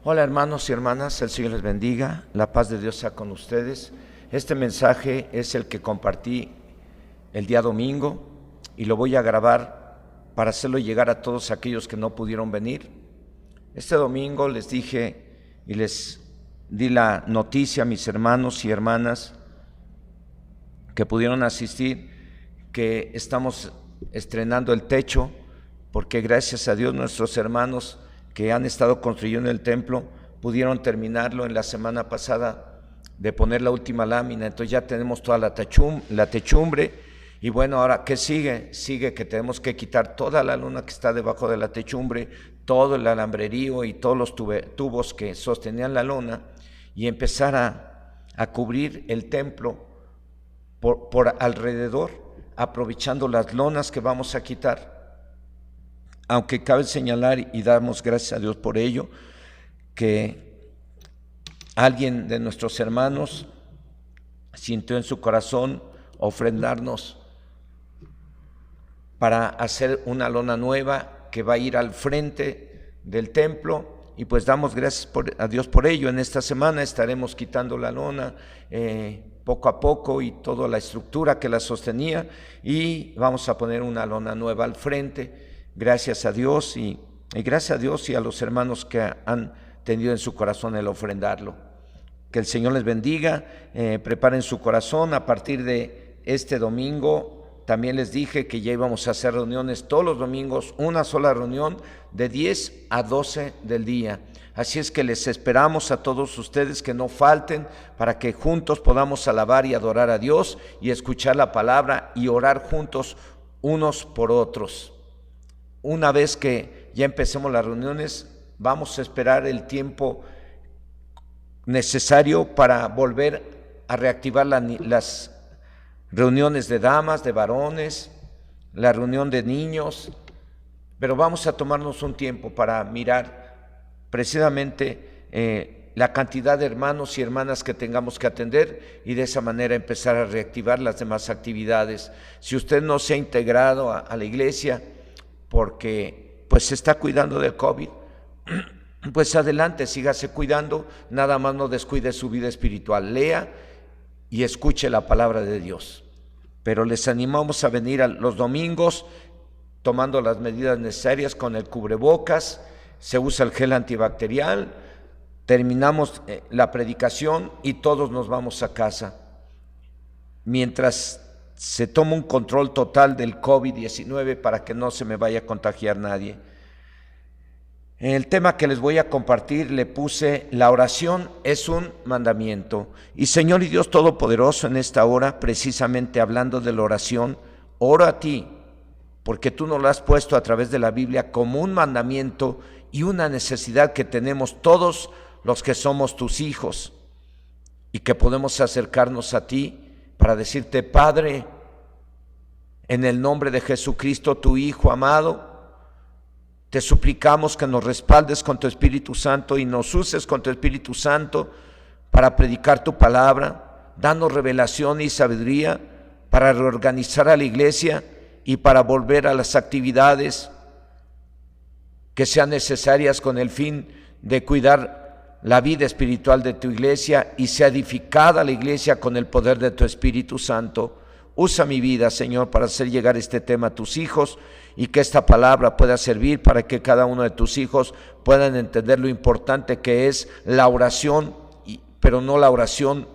Hola hermanos y hermanas, el Señor les bendiga, la paz de Dios sea con ustedes. Este mensaje es el que compartí el día domingo y lo voy a grabar para hacerlo llegar a todos aquellos que no pudieron venir. Este domingo les dije y les di la noticia a mis hermanos y hermanas que pudieron asistir que estamos estrenando el techo, porque gracias a Dios nuestros hermanos que han estado construyendo el templo pudieron terminarlo en la semana pasada de poner la última lámina. Entonces ya tenemos toda la techumbre. Y bueno, ahora ¿qué sigue? Sigue que tenemos que quitar toda la lona que está debajo de la techumbre, todo el alambrerío y todos los tubos que sostenían la lona, y empezar a cubrir el templo por alrededor, aprovechando las lonas que vamos a quitar. Aunque cabe señalar, y damos gracias a Dios por ello, que alguien de nuestros hermanos sintió en su corazón ofrendarnos para hacer una lona nueva que va a ir al frente del templo, y pues damos gracias a Dios por ello. En esta semana estaremos quitando la lona poco a poco y toda la estructura que la sostenía, y vamos a poner una lona nueva al frente. Gracias a Dios y gracias a Dios y a los hermanos que han tenido en su corazón el ofrendarlo. Que el Señor les bendiga, preparen su corazón. A partir de este domingo, también les dije que ya íbamos a hacer reuniones todos los domingos, una sola reunión de 10 a 12 del día. Así es que les esperamos a todos ustedes que no falten para que juntos podamos alabar y adorar a Dios y escuchar la palabra y orar juntos unos por otros. Una vez que ya empecemos las reuniones, vamos a esperar el tiempo necesario para volver a reactivar las reuniones de damas, de varones, la reunión de niños, pero vamos a tomarnos un tiempo para mirar precisamente la cantidad de hermanos y hermanas que tengamos que atender, y de esa manera empezar a reactivar las demás actividades. Si usted no se ha integrado a la iglesia porque pues se está cuidando del COVID, pues adelante, sígase cuidando, nada más no descuide su vida espiritual, lea y escuche la palabra de Dios. Pero les animamos a venir a los domingos tomando las medidas necesarias con el cubrebocas, se usa el gel antibacterial, terminamos la predicación y todos nos vamos a casa. Mientras se toma un control total del COVID-19 para que no se me vaya a contagiar nadie. En el tema que les voy a compartir le puse: la oración es un mandamiento. Y Señor y Dios Todopoderoso, en esta hora, precisamente hablando de la oración, oro a ti, porque tú nos lo has puesto a través de la Biblia como un mandamiento y una necesidad que tenemos todos los que somos tus hijos, y que podemos acercarnos a ti para decirte: Padre, en el nombre de Jesucristo, tu Hijo amado, te suplicamos que nos respaldes con tu Espíritu Santo y nos uses con tu Espíritu Santo para predicar tu palabra. Danos revelación y sabiduría para reorganizar a la iglesia y para volver a las actividades que sean necesarias con el fin de cuidar la vida espiritual de tu iglesia y sea edificada la iglesia con el poder de tu Espíritu Santo. Usa mi vida, Señor, para hacer llegar este tema a tus hijos, y que esta palabra pueda servir para que cada uno de tus hijos puedan entender lo importante que es la oración, pero no la oración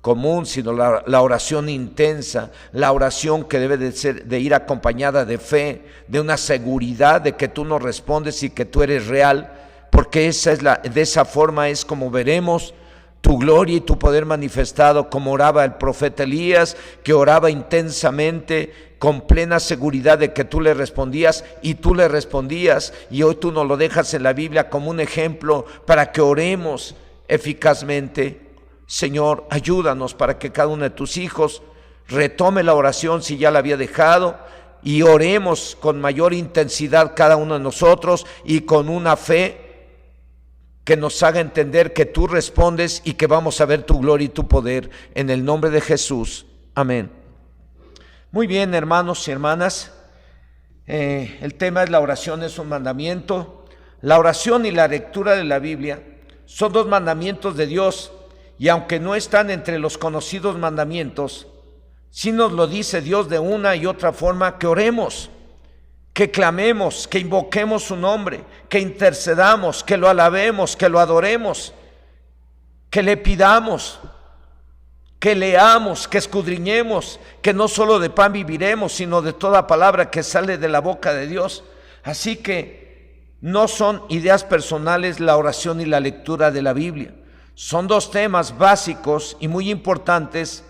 común, sino la oración intensa, la oración que debe de ir acompañada de fe, de una seguridad de que tú nos respondes y que tú eres real, porque de esa forma es como veremos tu gloria y tu poder manifestado, como oraba el profeta Elías, que oraba intensamente con plena seguridad de que tú le respondías, y tú le respondías, y hoy tú nos lo dejas en la Biblia como un ejemplo para que oremos eficazmente. Señor, ayúdanos para que cada uno de tus hijos retome la oración si ya la había dejado, y oremos con mayor intensidad cada uno de nosotros y con una fe que nos haga entender que tú respondes y que vamos a ver tu gloria y tu poder, en el nombre de Jesús. Amén. Muy bien, hermanos y hermanas, el tema es: la oración es un mandamiento. La oración y la lectura de la Biblia Son 2 mandamientos de Dios, y aunque no están entre los conocidos mandamientos, sí nos lo dice Dios de una y otra forma, que oremos, que clamemos, que invoquemos su nombre, que intercedamos, que lo alabemos, que lo adoremos, que le pidamos, que leamos, que escudriñemos, que no solo de pan viviremos, sino de toda palabra que sale de la boca de Dios. Así que no son ideas personales la oración y la lectura de la Biblia. Son 2 temas básicos y muy importantes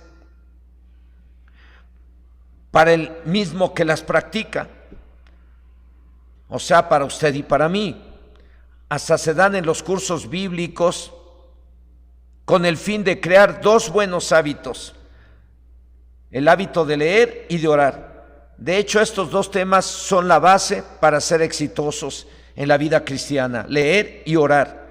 para el mismo que las practica, o sea, para usted y para mí. Hasta se dan en los cursos bíblicos con el fin de crear 2 buenos hábitos: el hábito de leer y de orar. De hecho, estos 2 temas son la base para ser exitosos en la vida cristiana: leer y orar.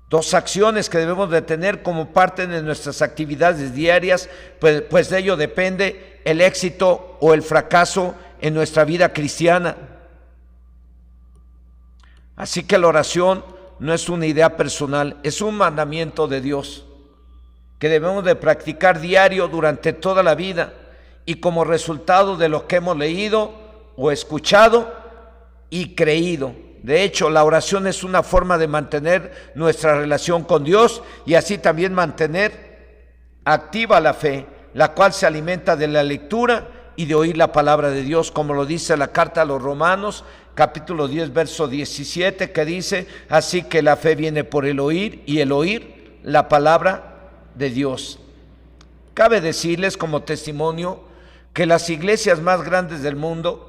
2 acciones que debemos de tener como parte de nuestras actividades diarias, pues de ello depende el éxito o el fracaso en nuestra vida cristiana. Así que la oración no es una idea personal, es un mandamiento de Dios que debemos de practicar diario durante toda la vida, y como resultado de lo que hemos leído o escuchado y creído. De hecho, la oración es una forma de mantener nuestra relación con Dios y así también mantener activa la fe, la cual se alimenta de la lectura y de oír la palabra de Dios, como lo dice la carta a los Romanos, capítulo 10, verso 17, que dice: así que la fe viene por el oír, y el oír la palabra de Dios. Cabe decirles como testimonio que las iglesias más grandes del mundo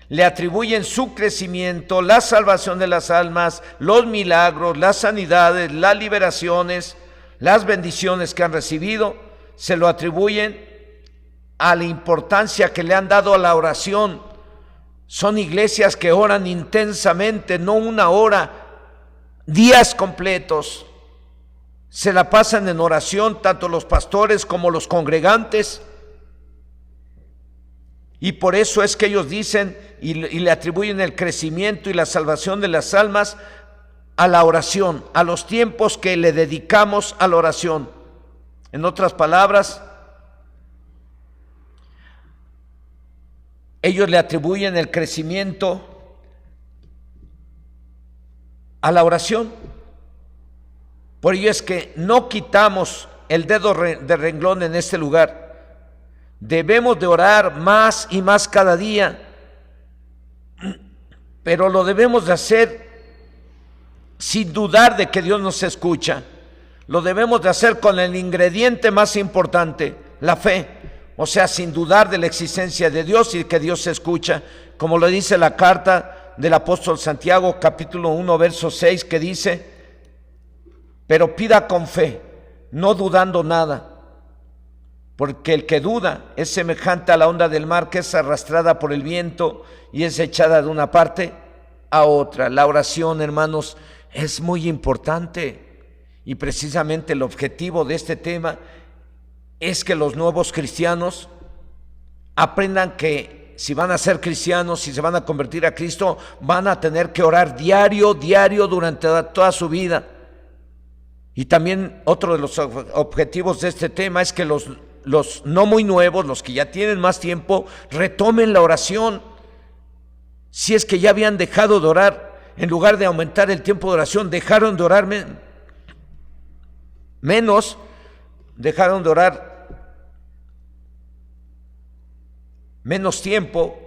le atribuyen su crecimiento, la salvación de las almas, los milagros, las sanidades, las liberaciones, las bendiciones que han recibido, se lo atribuyen a la importancia que le han dado a la oración. Son iglesias que oran intensamente, no 1 hora, días completos. Se la pasan en oración tanto los pastores como los congregantes. Y por eso es que ellos dicen y le atribuyen el crecimiento y la salvación de las almas a la oración, a los tiempos que le dedicamos a la oración. En otras palabras, ellos le atribuyen el crecimiento a la oración. Por ello es que no quitamos el dedo de renglón en este lugar. Debemos de orar más y más cada día, pero lo debemos de hacer sin dudar de que Dios nos escucha. Lo debemos de hacer con el ingrediente más importante, la fe. O sea, sin dudar de la existencia de Dios y que Dios se escucha, como lo dice la carta del apóstol Santiago, capítulo 1, verso 6, que dice: pero pida con fe, no dudando nada, porque el que duda es semejante a la onda del mar que es arrastrada por el viento y es echada de una parte a otra. La oración, hermanos, es muy importante, y precisamente el objetivo de este tema es que los nuevos cristianos aprendan que si van a ser cristianos, si se van a convertir a Cristo, van a tener que orar diario durante toda su vida. Y también otro de los objetivos de este tema es que los no muy nuevos, los que ya tienen más tiempo, retomen la oración. Si es que ya habían dejado de orar, en lugar de aumentar el tiempo de oración, dejaron de orar menos, dejaron de orar menos tiempo,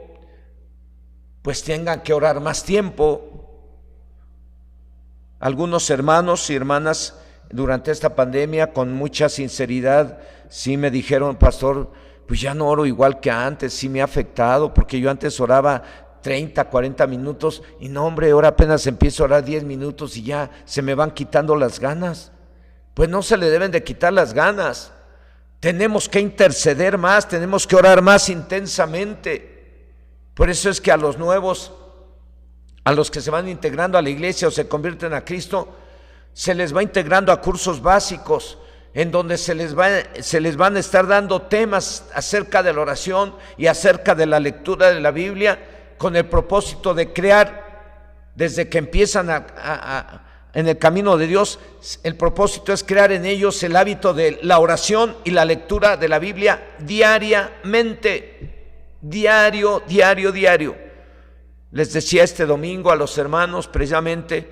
pues tengan que orar más tiempo. Algunos hermanos y hermanas durante esta pandemia, con mucha sinceridad, sí me dijeron: pastor, pues ya no oro igual que antes, sí me ha afectado, porque yo antes oraba 30, 40 minutos, y no, hombre, ahora apenas empiezo a orar 10 minutos y ya se me van quitando las ganas. Pues no se le deben de quitar las ganas. Tenemos que interceder más, tenemos que orar más intensamente. Por eso es que a los nuevos, a los que se van integrando a la iglesia o se convierten a Cristo, se les va integrando a cursos básicos, en donde se les van a estar dando temas acerca de la oración y acerca de la lectura de la Biblia, con el propósito de crear, desde que empiezan en el camino de Dios, el propósito es crear en ellos el hábito de la oración y la lectura de la Biblia diariamente, diario. Les decía este domingo a los hermanos precisamente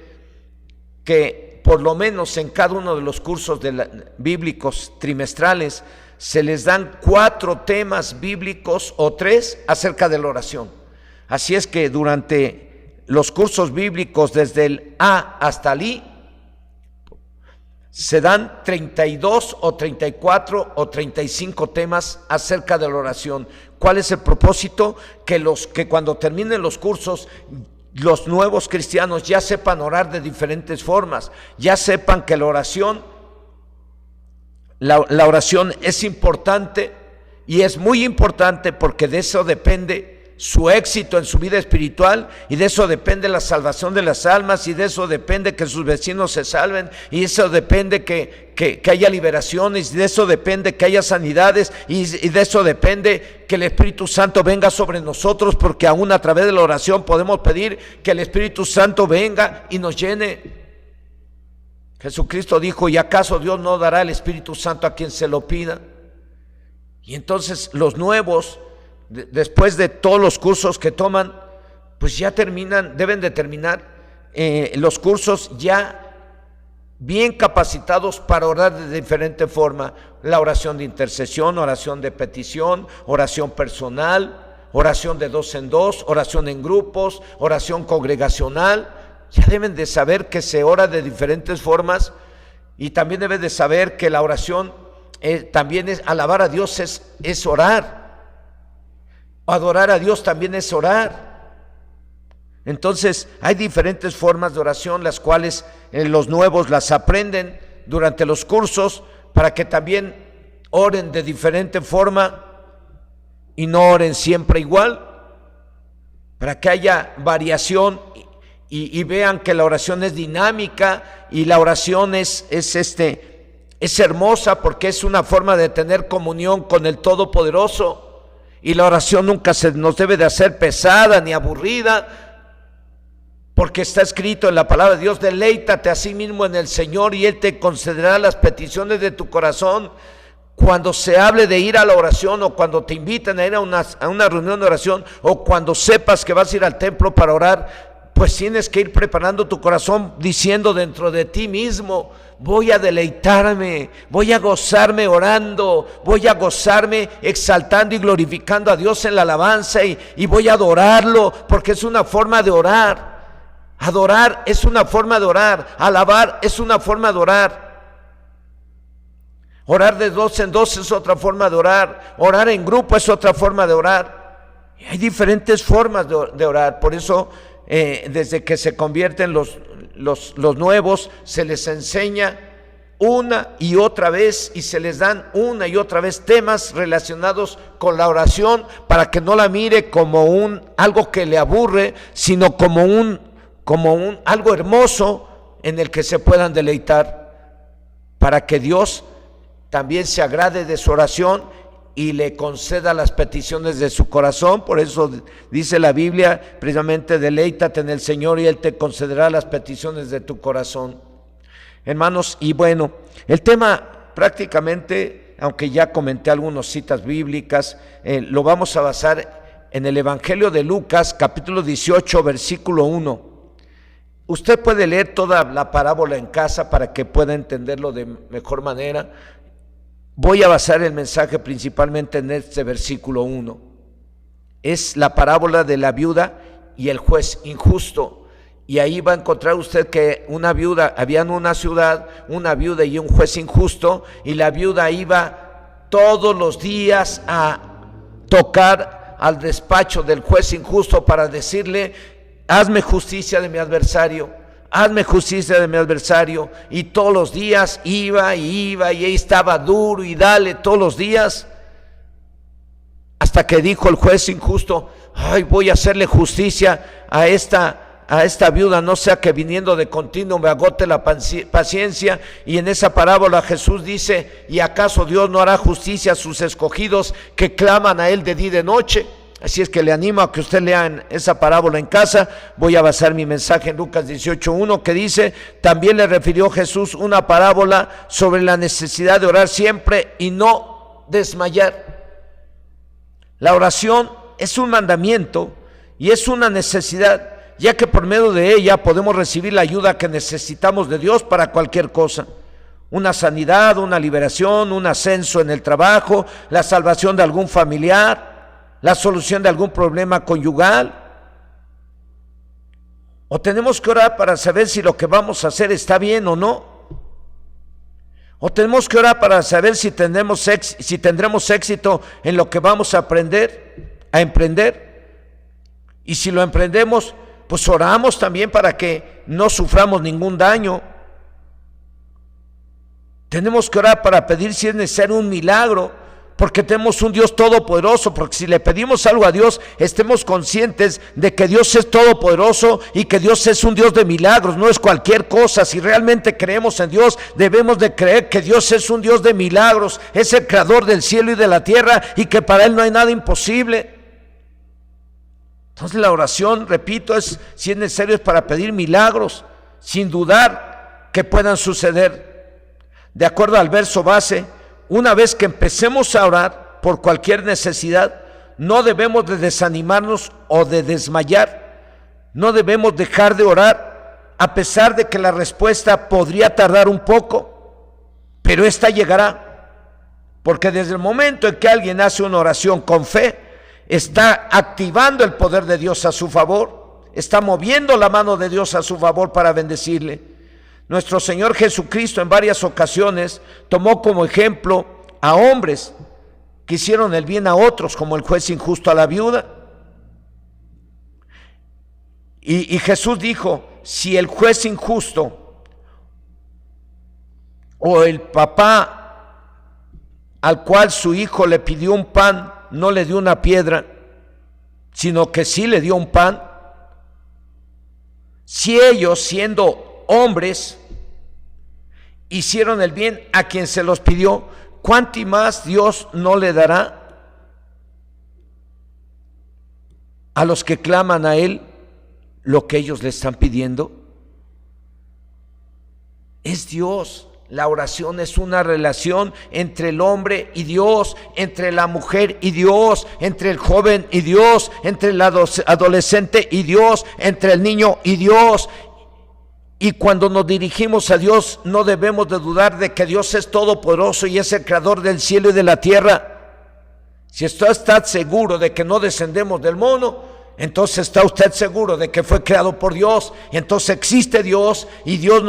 que por lo menos en cada uno de los cursos bíblicos trimestrales se les dan 4 temas bíblicos o 3 acerca de la oración. Así es que durante los cursos bíblicos desde el A hasta el I se dan 32 o 34 o 35 temas acerca de la oración. ¿Cuál es el propósito? Que cuando terminen los cursos, los nuevos cristianos ya sepan orar de diferentes formas, ya sepan que la oración es importante, y es muy importante porque de eso depende su éxito en su vida espiritual, y de eso depende la salvación de las almas, y de eso depende que sus vecinos se salven, y de eso depende que haya liberaciones, y de eso depende que haya sanidades, y de eso depende que el Espíritu Santo venga sobre nosotros, porque aún a través de la oración podemos pedir que el Espíritu Santo venga y nos llene. Jesucristo dijo: ¿y acaso Dios no dará el Espíritu Santo a quien se lo pida? Y entonces los nuevos, después de todos los cursos que toman, pues ya deben de terminar los cursos ya bien capacitados para orar de diferente forma: la oración de intercesión, oración de petición, oración personal, oración de 2 en 2, oración en grupos, oración congregacional. Ya deben de saber que se ora de diferentes formas, y también deben de saber que la oración también es alabar a Dios, es orar. Adorar a Dios también es orar. Entonces hay diferentes formas de oración, las cuales los nuevos las aprenden durante los cursos, para que también oren de diferente forma y no oren siempre igual, para que haya variación y vean que la oración es dinámica, y la oración es hermosa porque es una forma de tener comunión con el Todopoderoso. Y la oración nunca se nos debe de hacer pesada ni aburrida, porque está escrito en la palabra de Dios: deleítate a sí mismo en el Señor y Él te concederá las peticiones de tu corazón. Cuando se hable de ir a la oración, o cuando te inviten a ir a una reunión de oración, o cuando sepas que vas a ir al templo para orar, pues tienes que ir preparando tu corazón diciendo dentro de ti mismo: voy a deleitarme, voy a gozarme orando, voy a gozarme exaltando y glorificando a Dios en la alabanza, y voy a adorarlo, porque es una forma de orar. Adorar es una forma de orar, alabar es una forma de orar. Orar de 2 en 2 es otra forma de orar, orar en grupo es otra forma de orar. Y hay diferentes formas de orar. Por eso desde que se convierten los nuevos, se les enseña una y otra vez, y se les dan una y otra vez temas relacionados con la oración, para que no la mire como algo que le aburre, sino como algo hermoso en el que se puedan deleitar, para que Dios también se agrade de su oración y le conceda las peticiones de su corazón. Por eso dice la Biblia precisamente: deleítate en el Señor y Él te concederá las peticiones de tu corazón. Hermanos, y bueno, el tema prácticamente, aunque ya comenté algunas citas bíblicas, lo vamos a basar en el Evangelio de Lucas, capítulo 18, versículo 1. Usted puede leer toda la parábola en casa para que pueda entenderlo de mejor manera. Voy a basar el mensaje principalmente en este versículo 1. Es la parábola de la viuda y el juez injusto. Y ahí va a encontrar usted que había en una ciudad una viuda y un juez injusto, y la viuda iba todos los días a tocar al despacho del juez injusto para decirle: hazme justicia de mi adversario. Hazme justicia de mi adversario. Y todos los días iba, y ahí estaba duro y dale todos los días, hasta que dijo el juez injusto: ay, voy a hacerle justicia a esta viuda, no sea que viniendo de continuo me agote la paciencia. Y en esa parábola Jesús dice: ¿y acaso Dios no hará justicia a sus escogidos que claman a Él de día y de noche? Así es que le animo a que usted lea esa parábola en casa. Voy a basar mi mensaje en Lucas 18:1, que dice: también le refirió Jesús una parábola sobre la necesidad de orar siempre y no desmayar. La oración es un mandamiento y es una necesidad, ya que por medio de ella podemos recibir la ayuda que necesitamos de Dios para cualquier cosa. Una sanidad, una liberación, un ascenso en el trabajo, la salvación de algún familiar, la solución de algún problema conyugal. O tenemos que orar para saber si lo que vamos a hacer está bien o no. O tenemos que orar para saber si tendremos éxito en lo que vamos a emprender. Y si lo emprendemos, pues oramos también para que no suframos ningún daño. Tenemos que orar para pedir, si es necesario, un milagro, porque tenemos un Dios todopoderoso. Porque si le pedimos algo a Dios, estemos conscientes de que Dios es todopoderoso y que Dios es un Dios de milagros, no es cualquier cosa. Si realmente creemos en Dios, debemos de creer que Dios es un Dios de milagros, es el creador del cielo y de la tierra, y que para Él no hay nada imposible. Entonces la oración, repito, si es necesario, es para pedir milagros, sin dudar que puedan suceder. De acuerdo al verso base, una vez que empecemos a orar por cualquier necesidad, no debemos de desanimarnos o de desmayar. No debemos dejar de orar, a pesar de que la respuesta podría tardar un poco, pero esta llegará. Porque desde el momento en que alguien hace una oración con fe, está activando el poder de Dios a su favor, está moviendo la mano de Dios a su favor para bendecirle. Nuestro Señor Jesucristo en varias ocasiones tomó como ejemplo a hombres que hicieron el bien a otros, como el juez injusto a la viuda. Y Jesús dijo: si el juez injusto o el papá al cual su hijo le pidió un pan no le dio una piedra, sino que sí le dio un pan, si ellos, siendo hombres, hicieron el bien a quien se los pidió, ¿cuánto más Dios no le dará a los que claman a Él lo que ellos le están pidiendo? Es Dios. La oración es una relación entre el hombre y Dios, entre la mujer y Dios, entre el joven y Dios, entre el adolescente y Dios, entre el niño y Dios. Y cuando nos dirigimos a Dios, no debemos de dudar de que Dios es todopoderoso y es el creador del cielo y de la tierra. Si usted está seguro de que no descendemos del mono, entonces está usted seguro de que fue creado por Dios. Entonces existe Dios, y Dios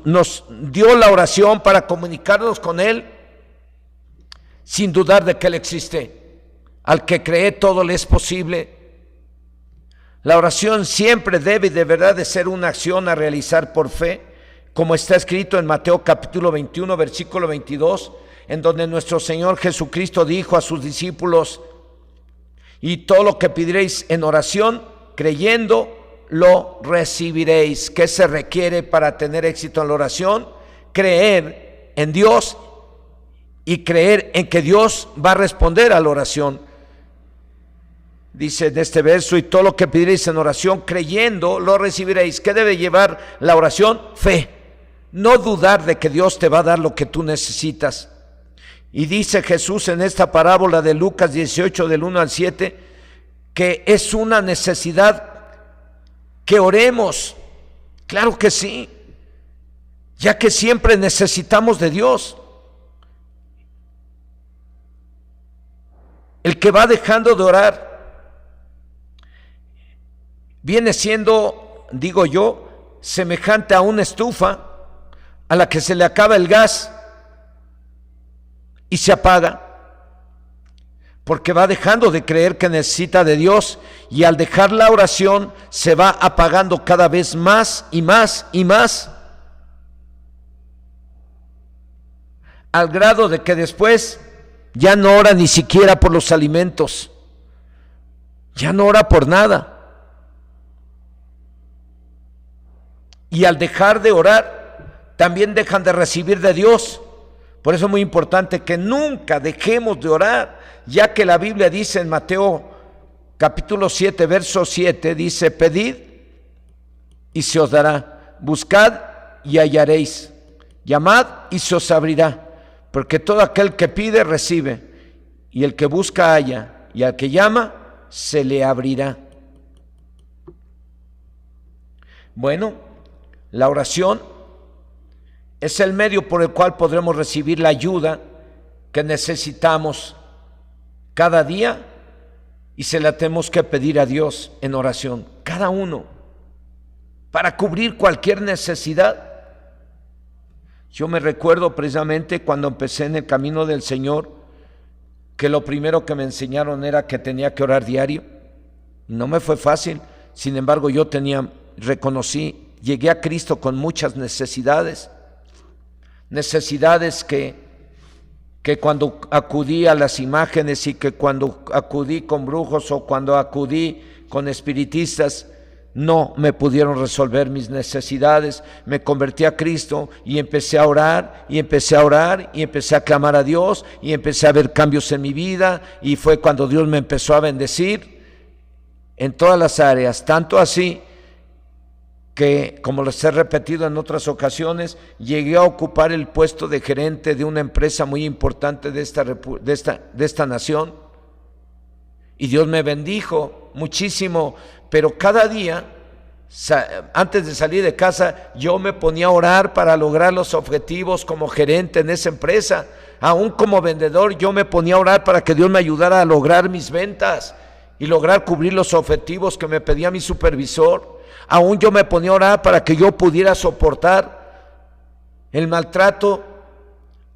nos dio la oración para comunicarnos con Él, sin dudar de que Él existe. Al que cree, todo le es posible. La oración siempre debe de verdad de ser una acción a realizar por fe, como está escrito en Mateo capítulo 21, versículo 22, en donde nuestro Señor Jesucristo dijo a sus discípulos: y todo lo que pediréis en oración, creyendo, lo recibiréis. ¿Qué se requiere para tener éxito en la oración? Creer en Dios y creer en que Dios va a responder a la oración. Dice en este verso: y todo lo que pediréis en oración, creyendo, lo recibiréis. ¿Qué debe llevar la oración? Fe. No dudar de que Dios te va a dar lo que tú necesitas. Y dice Jesús en esta parábola de Lucas 18, del 1 al 7, que es una necesidad que oremos. Claro que sí, ya que siempre necesitamos de Dios. El que va dejando de orar viene siendo, digo yo, semejante a una estufa a la que se le acaba el gas y se apaga, porque va dejando de creer que necesita de Dios, y al dejar la oración se va apagando cada vez más y más y más, al grado de que después ya no ora ni siquiera por los alimentos, ya no ora por nada. Y al dejar de orar, también dejan de recibir de Dios. Por eso es muy importante que nunca dejemos de orar, ya que la Biblia dice en Mateo capítulo 7, verso 7, dice: pedid y se os dará, buscad y hallaréis, llamad y se os abrirá, porque todo aquel que pide recibe, y el que busca halla, y al que llama se le abrirá. Bueno, la oración es el medio por el cual podremos recibir la ayuda que necesitamos cada día, y se la tenemos que pedir a Dios en oración, cada uno, para cubrir cualquier necesidad. Yo me recuerdo precisamente cuando empecé en el camino del Señor, que lo primero que me enseñaron era que tenía que orar diario. No me fue fácil, sin embargo yo reconocí, llegué a Cristo con muchas necesidades que cuando acudí a las imágenes, y que cuando acudí con brujos o cuando acudí con espiritistas, no me pudieron resolver mis necesidades. Me convertí a Cristo y empecé a orar, y empecé a orar, y empecé a clamar a Dios, y empecé a ver cambios en mi vida, y fue cuando Dios me empezó a bendecir en todas las áreas, tanto así que, como les he repetido en otras ocasiones, llegué a ocupar el puesto de gerente de una empresa muy importante de esta nación, y Dios me bendijo muchísimo. Pero cada día, antes de salir de casa, yo me ponía a orar para lograr los objetivos como gerente en esa empresa. Aún como vendedor, yo me ponía a orar para que Dios me ayudara a lograr mis ventas y lograr cubrir los objetivos que me pedía mi supervisor. Aún yo me ponía a orar para que yo pudiera soportar el maltrato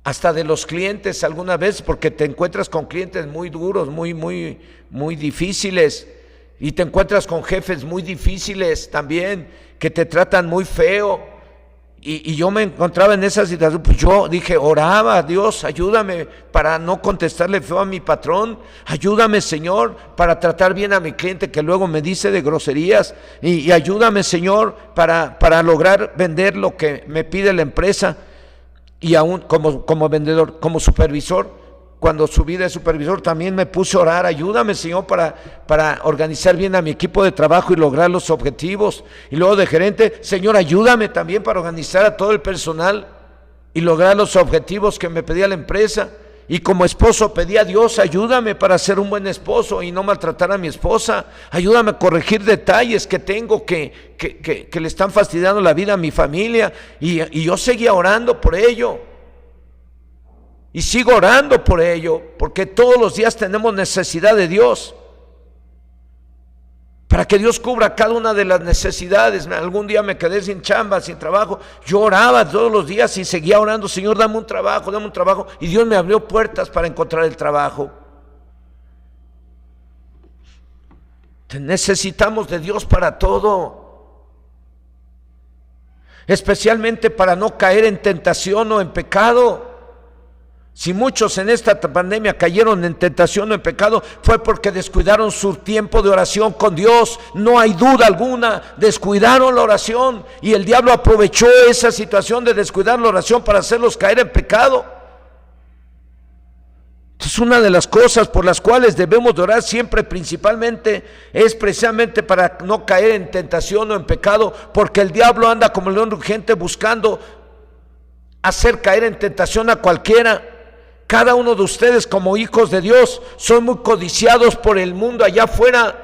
hasta de los clientes alguna vez, porque te encuentras con clientes muy duros, muy difíciles, y te encuentras con jefes muy difíciles también, que te tratan muy feo. Y yo me encontraba en esa situación. Pues yo dije, oraba: Dios, ayúdame para no contestarle feo a mi patrón, ayúdame, Señor, para tratar bien a mi cliente que luego me dice de groserías, y ayúdame, Señor, para lograr vender lo que me pide la empresa. Y aún como vendedor, como supervisor, cuando subí de supervisor, también me puse a orar: ayúdame, Señor, para organizar bien a mi equipo de trabajo y lograr los objetivos. Y luego de gerente: Señor, ayúdame también para organizar a todo el personal y lograr los objetivos que me pedía la empresa. Y como esposo pedí a Dios: ayúdame para ser un buen esposo y no maltratar a mi esposa. Ayúdame a corregir detalles que tengo que le están fastidiando la vida a mi familia. Y yo seguía orando por ello. Y sigo orando por ello, porque todos los días tenemos necesidad de Dios, para que Dios cubra cada una de las necesidades. Algún día me quedé sin chamba, sin trabajo. Yo oraba todos los días y seguía orando: Señor, dame un trabajo, dame un trabajo. Y Dios me abrió puertas para encontrar el trabajo. Necesitamos de Dios para todo, especialmente para no caer en tentación o en pecado. Si muchos en esta pandemia cayeron en tentación o en pecado, fue porque descuidaron su tiempo de oración con Dios. No hay duda alguna, descuidaron la oración, y el diablo aprovechó esa situación de descuidar la oración para hacerlos caer en pecado. Entonces, una de las cosas por las cuales debemos de orar siempre, principalmente, es precisamente para no caer en tentación o en pecado, porque el diablo anda como león rugiente buscando hacer caer en tentación a cualquiera. Cada uno de ustedes, como hijos de Dios, son muy codiciados por el mundo allá afuera,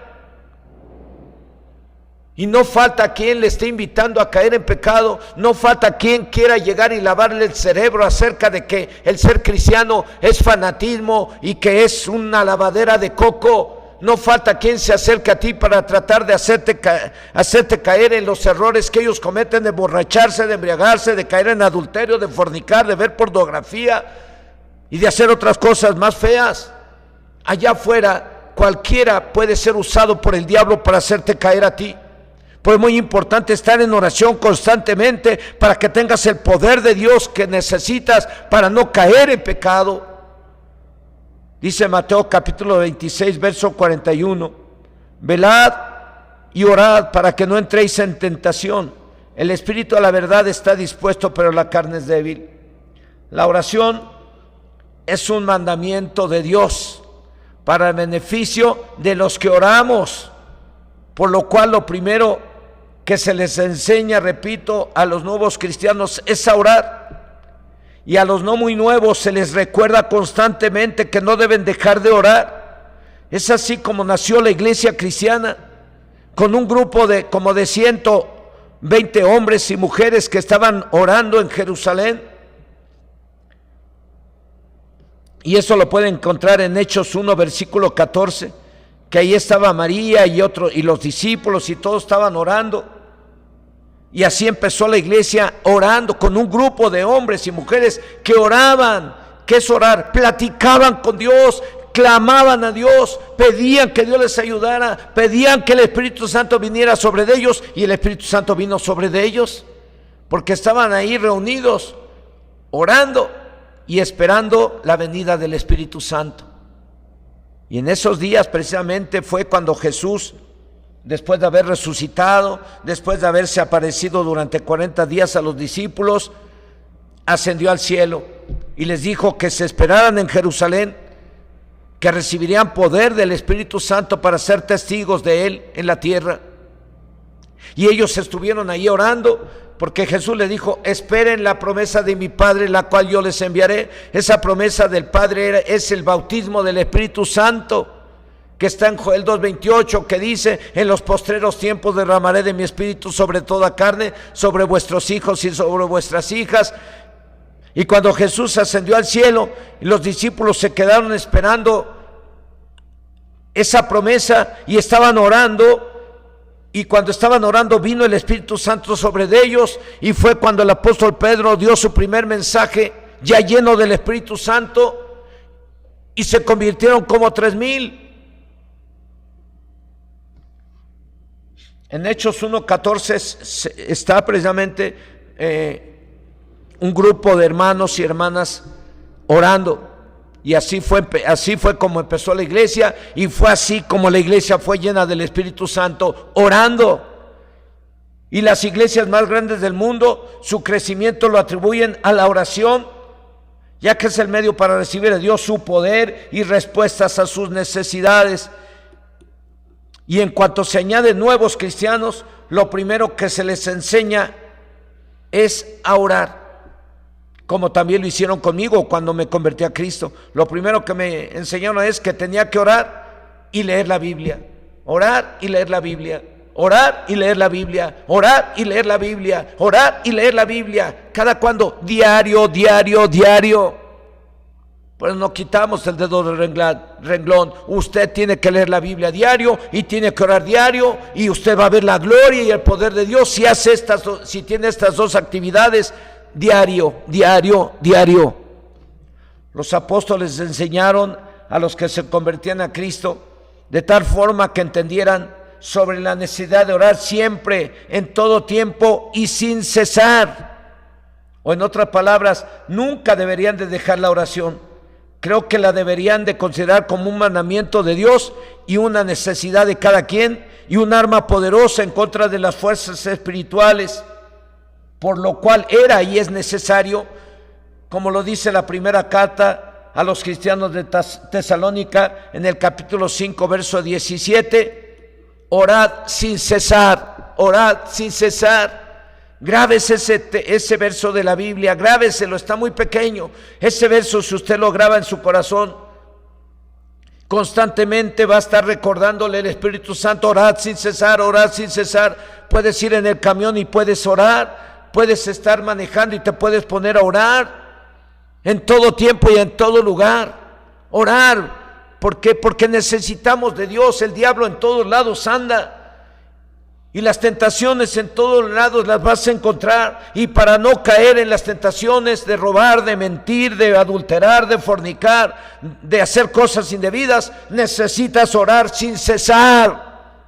y no falta quien le esté invitando a caer en pecado. No falta quien quiera llegar y lavarle el cerebro acerca de que el ser cristiano es fanatismo y que es una lavadera de coco. No falta quien se acerque a ti para tratar de hacerte caer en los errores que ellos cometen, de emborracharse, de embriagarse, de caer en adulterio, de fornicar, de ver pornografía y de hacer otras cosas más feas. Allá afuera cualquiera puede ser usado por el diablo para hacerte caer a ti. Pues es muy importante estar en oración constantemente para que tengas el poder de Dios que necesitas para no caer en pecado. Dice Mateo capítulo 26, verso 41: velad y orad para que no entréis en tentación. El espíritu a la verdad está dispuesto, pero la carne es débil. La oración es un mandamiento de Dios, para el beneficio de los que oramos. Por lo cual lo primero que se les enseña, repito, a los nuevos cristianos es a orar. Y a los no muy nuevos se les recuerda constantemente que no deben dejar de orar. Es así como nació la iglesia cristiana, con un grupo de como de 120 hombres y mujeres que estaban orando en Jerusalén. Y eso lo pueden encontrar en Hechos 1, versículo 14, que ahí estaba María y los discípulos y todos estaban orando. Y así empezó la iglesia orando con un grupo de hombres y mujeres que oraban. ¿Qué es orar? Platicaban con Dios, clamaban a Dios, pedían que Dios les ayudara, pedían que el Espíritu Santo viniera sobre ellos, y el Espíritu Santo vino sobre ellos, porque estaban ahí reunidos, orando y esperando la venida del Espíritu Santo. Y en esos días precisamente fue cuando Jesús, después de haber resucitado, después de haberse aparecido durante 40 días a los discípulos, ascendió al cielo y les dijo que se esperaran en Jerusalén, que recibirían poder del Espíritu Santo para ser testigos de Él en la tierra. Y ellos estuvieron ahí orando, porque Jesús les dijo: esperen la promesa de mi Padre, la cual yo les enviaré. Esa promesa del Padre es el bautismo del Espíritu Santo, que está en Joel 2:28, que dice: en los postreros tiempos derramaré de mi Espíritu sobre toda carne, sobre vuestros hijos y sobre vuestras hijas. Y cuando Jesús ascendió al cielo, los discípulos se quedaron esperando esa promesa y estaban orando. Y cuando estaban orando, vino el Espíritu Santo sobre ellos, y fue cuando el apóstol Pedro dio su primer mensaje, ya lleno del Espíritu Santo, y se convirtieron como 3,000. En Hechos 1:14 está precisamente un grupo de hermanos y hermanas orando. Y así fue como empezó la iglesia, y fue así como la iglesia fue llena del Espíritu Santo, orando. Y las iglesias más grandes del mundo, su crecimiento lo atribuyen a la oración, ya que es el medio para recibir de Dios su poder y respuestas a sus necesidades. Y en cuanto se añaden nuevos cristianos, lo primero que se les enseña es a orar, como también lo hicieron conmigo cuando me convertí a Cristo. Lo primero que me enseñaron es que tenía que orar y leer la Biblia. Orar y leer la Biblia. Orar y leer la Biblia. Orar y leer la Biblia. Orar y leer la Biblia. ¿Cada cuándo? Diario, diario, diario. Pues no quitamos el dedo del renglón. Usted tiene que leer la Biblia diario y tiene que orar diario, y usted va a ver la gloria y el poder de Dios si tiene estas dos actividades. Diario, diario, diario. Los apóstoles enseñaron a los que se convertían a Cristo de tal forma que entendieran sobre la necesidad de orar siempre, en todo tiempo y sin cesar. O en otras palabras, nunca deberían de dejar la oración. Creo que la deberían de considerar como un mandamiento de Dios y una necesidad de cada quien, y un arma poderosa en contra de las fuerzas espirituales. Por lo cual era y es necesario, como lo dice la primera carta a los cristianos de Tesalónica, en el capítulo 5, verso 17, orad sin cesar, orad sin cesar. Grábese ese verso de la Biblia, grábeselo, está muy pequeño. Ese verso, si usted lo graba en su corazón, constantemente va a estar recordándole el Espíritu Santo: orad sin cesar, orad sin cesar. Puedes ir en el camión y puedes orar. Puedes estar manejando y te puedes poner a orar en todo tiempo y en todo lugar. Orar. ¿Por qué? Porque necesitamos de Dios. El diablo en todos lados anda, y las tentaciones en todos lados las vas a encontrar. Y para no caer en las tentaciones de robar, de mentir, de adulterar, de fornicar, de hacer cosas indebidas, necesitas orar sin cesar,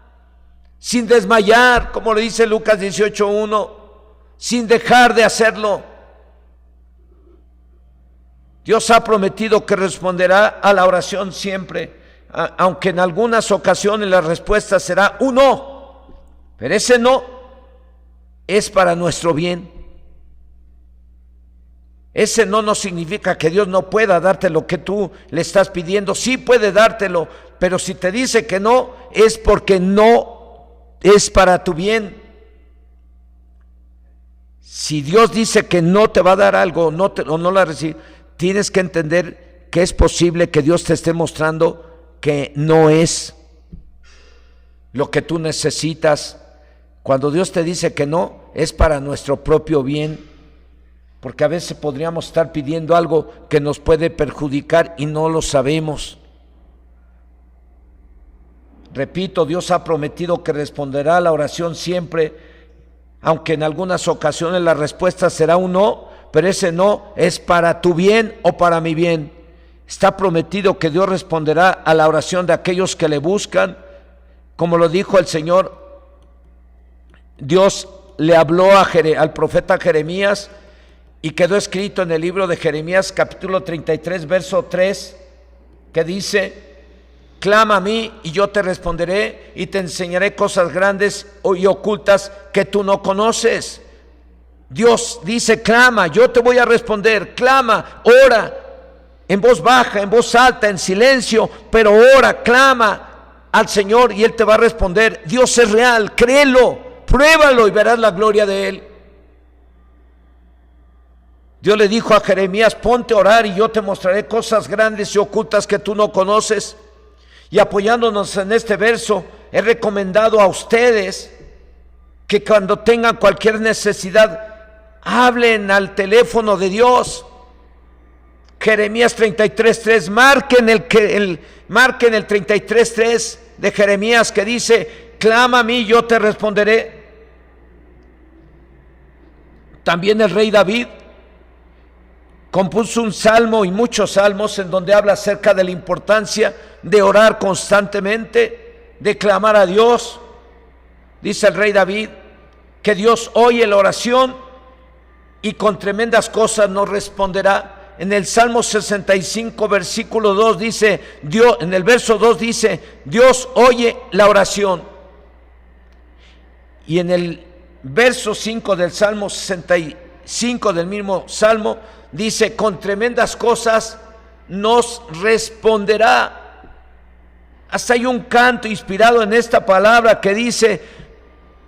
sin desmayar, como le dice Lucas 18:1. Sin dejar de hacerlo. Dios ha prometido que responderá a la oración siempre, aunque en algunas ocasiones la respuesta será un no, pero ese no es para nuestro bien. Ese no significa que Dios no pueda darte lo que tú le estás pidiendo. Sí puede dártelo, pero si te dice que no, es porque no es para tu bien. Si Dios dice que no te va a dar algo o no la recibes, tienes que entender que es posible que Dios te esté mostrando que no es lo que tú necesitas. Cuando Dios te dice que no, es para nuestro propio bien. Porque a veces podríamos estar pidiendo algo que nos puede perjudicar y no lo sabemos. Repito, Dios ha prometido que responderá a la oración siempre, aunque en algunas ocasiones la respuesta será un no, pero ese no es para tu bien o para mi bien. Está prometido que Dios responderá a la oración de aquellos que le buscan, como lo dijo el Señor. Dios le habló al profeta Jeremías, y quedó escrito en el libro de Jeremías capítulo 33 verso 3, que dice: clama a mí y yo te responderé y te enseñaré cosas grandes y ocultas que tú no conoces. Dios dice: clama, yo te voy a responder. Clama, ora, en voz baja, en voz alta, en silencio, pero ora, clama al Señor y Él te va a responder. Dios es real, créelo, pruébalo y verás la gloria de Él. Dios le dijo a Jeremías: ponte a orar y yo te mostraré cosas grandes y ocultas que tú no conoces. Y apoyándonos en este verso, he recomendado a ustedes que cuando tengan cualquier necesidad, hablen al teléfono de Dios. Jeremías 33:3, marquen el 33:3 de Jeremías, que dice: clama a mí, yo te responderé. También el rey David compuso un salmo y muchos salmos en donde habla acerca de la importancia de orar constantemente, de clamar a Dios. Dice el rey David que Dios oye la oración y con tremendas cosas nos responderá. En el Salmo 65 versículo 2 dice, en el verso 2 dice: Dios oye la oración. Y en el verso 5 del Salmo 65 del mismo Salmo dice: con tremendas cosas nos responderá. Hasta hay un canto inspirado en esta palabra que dice: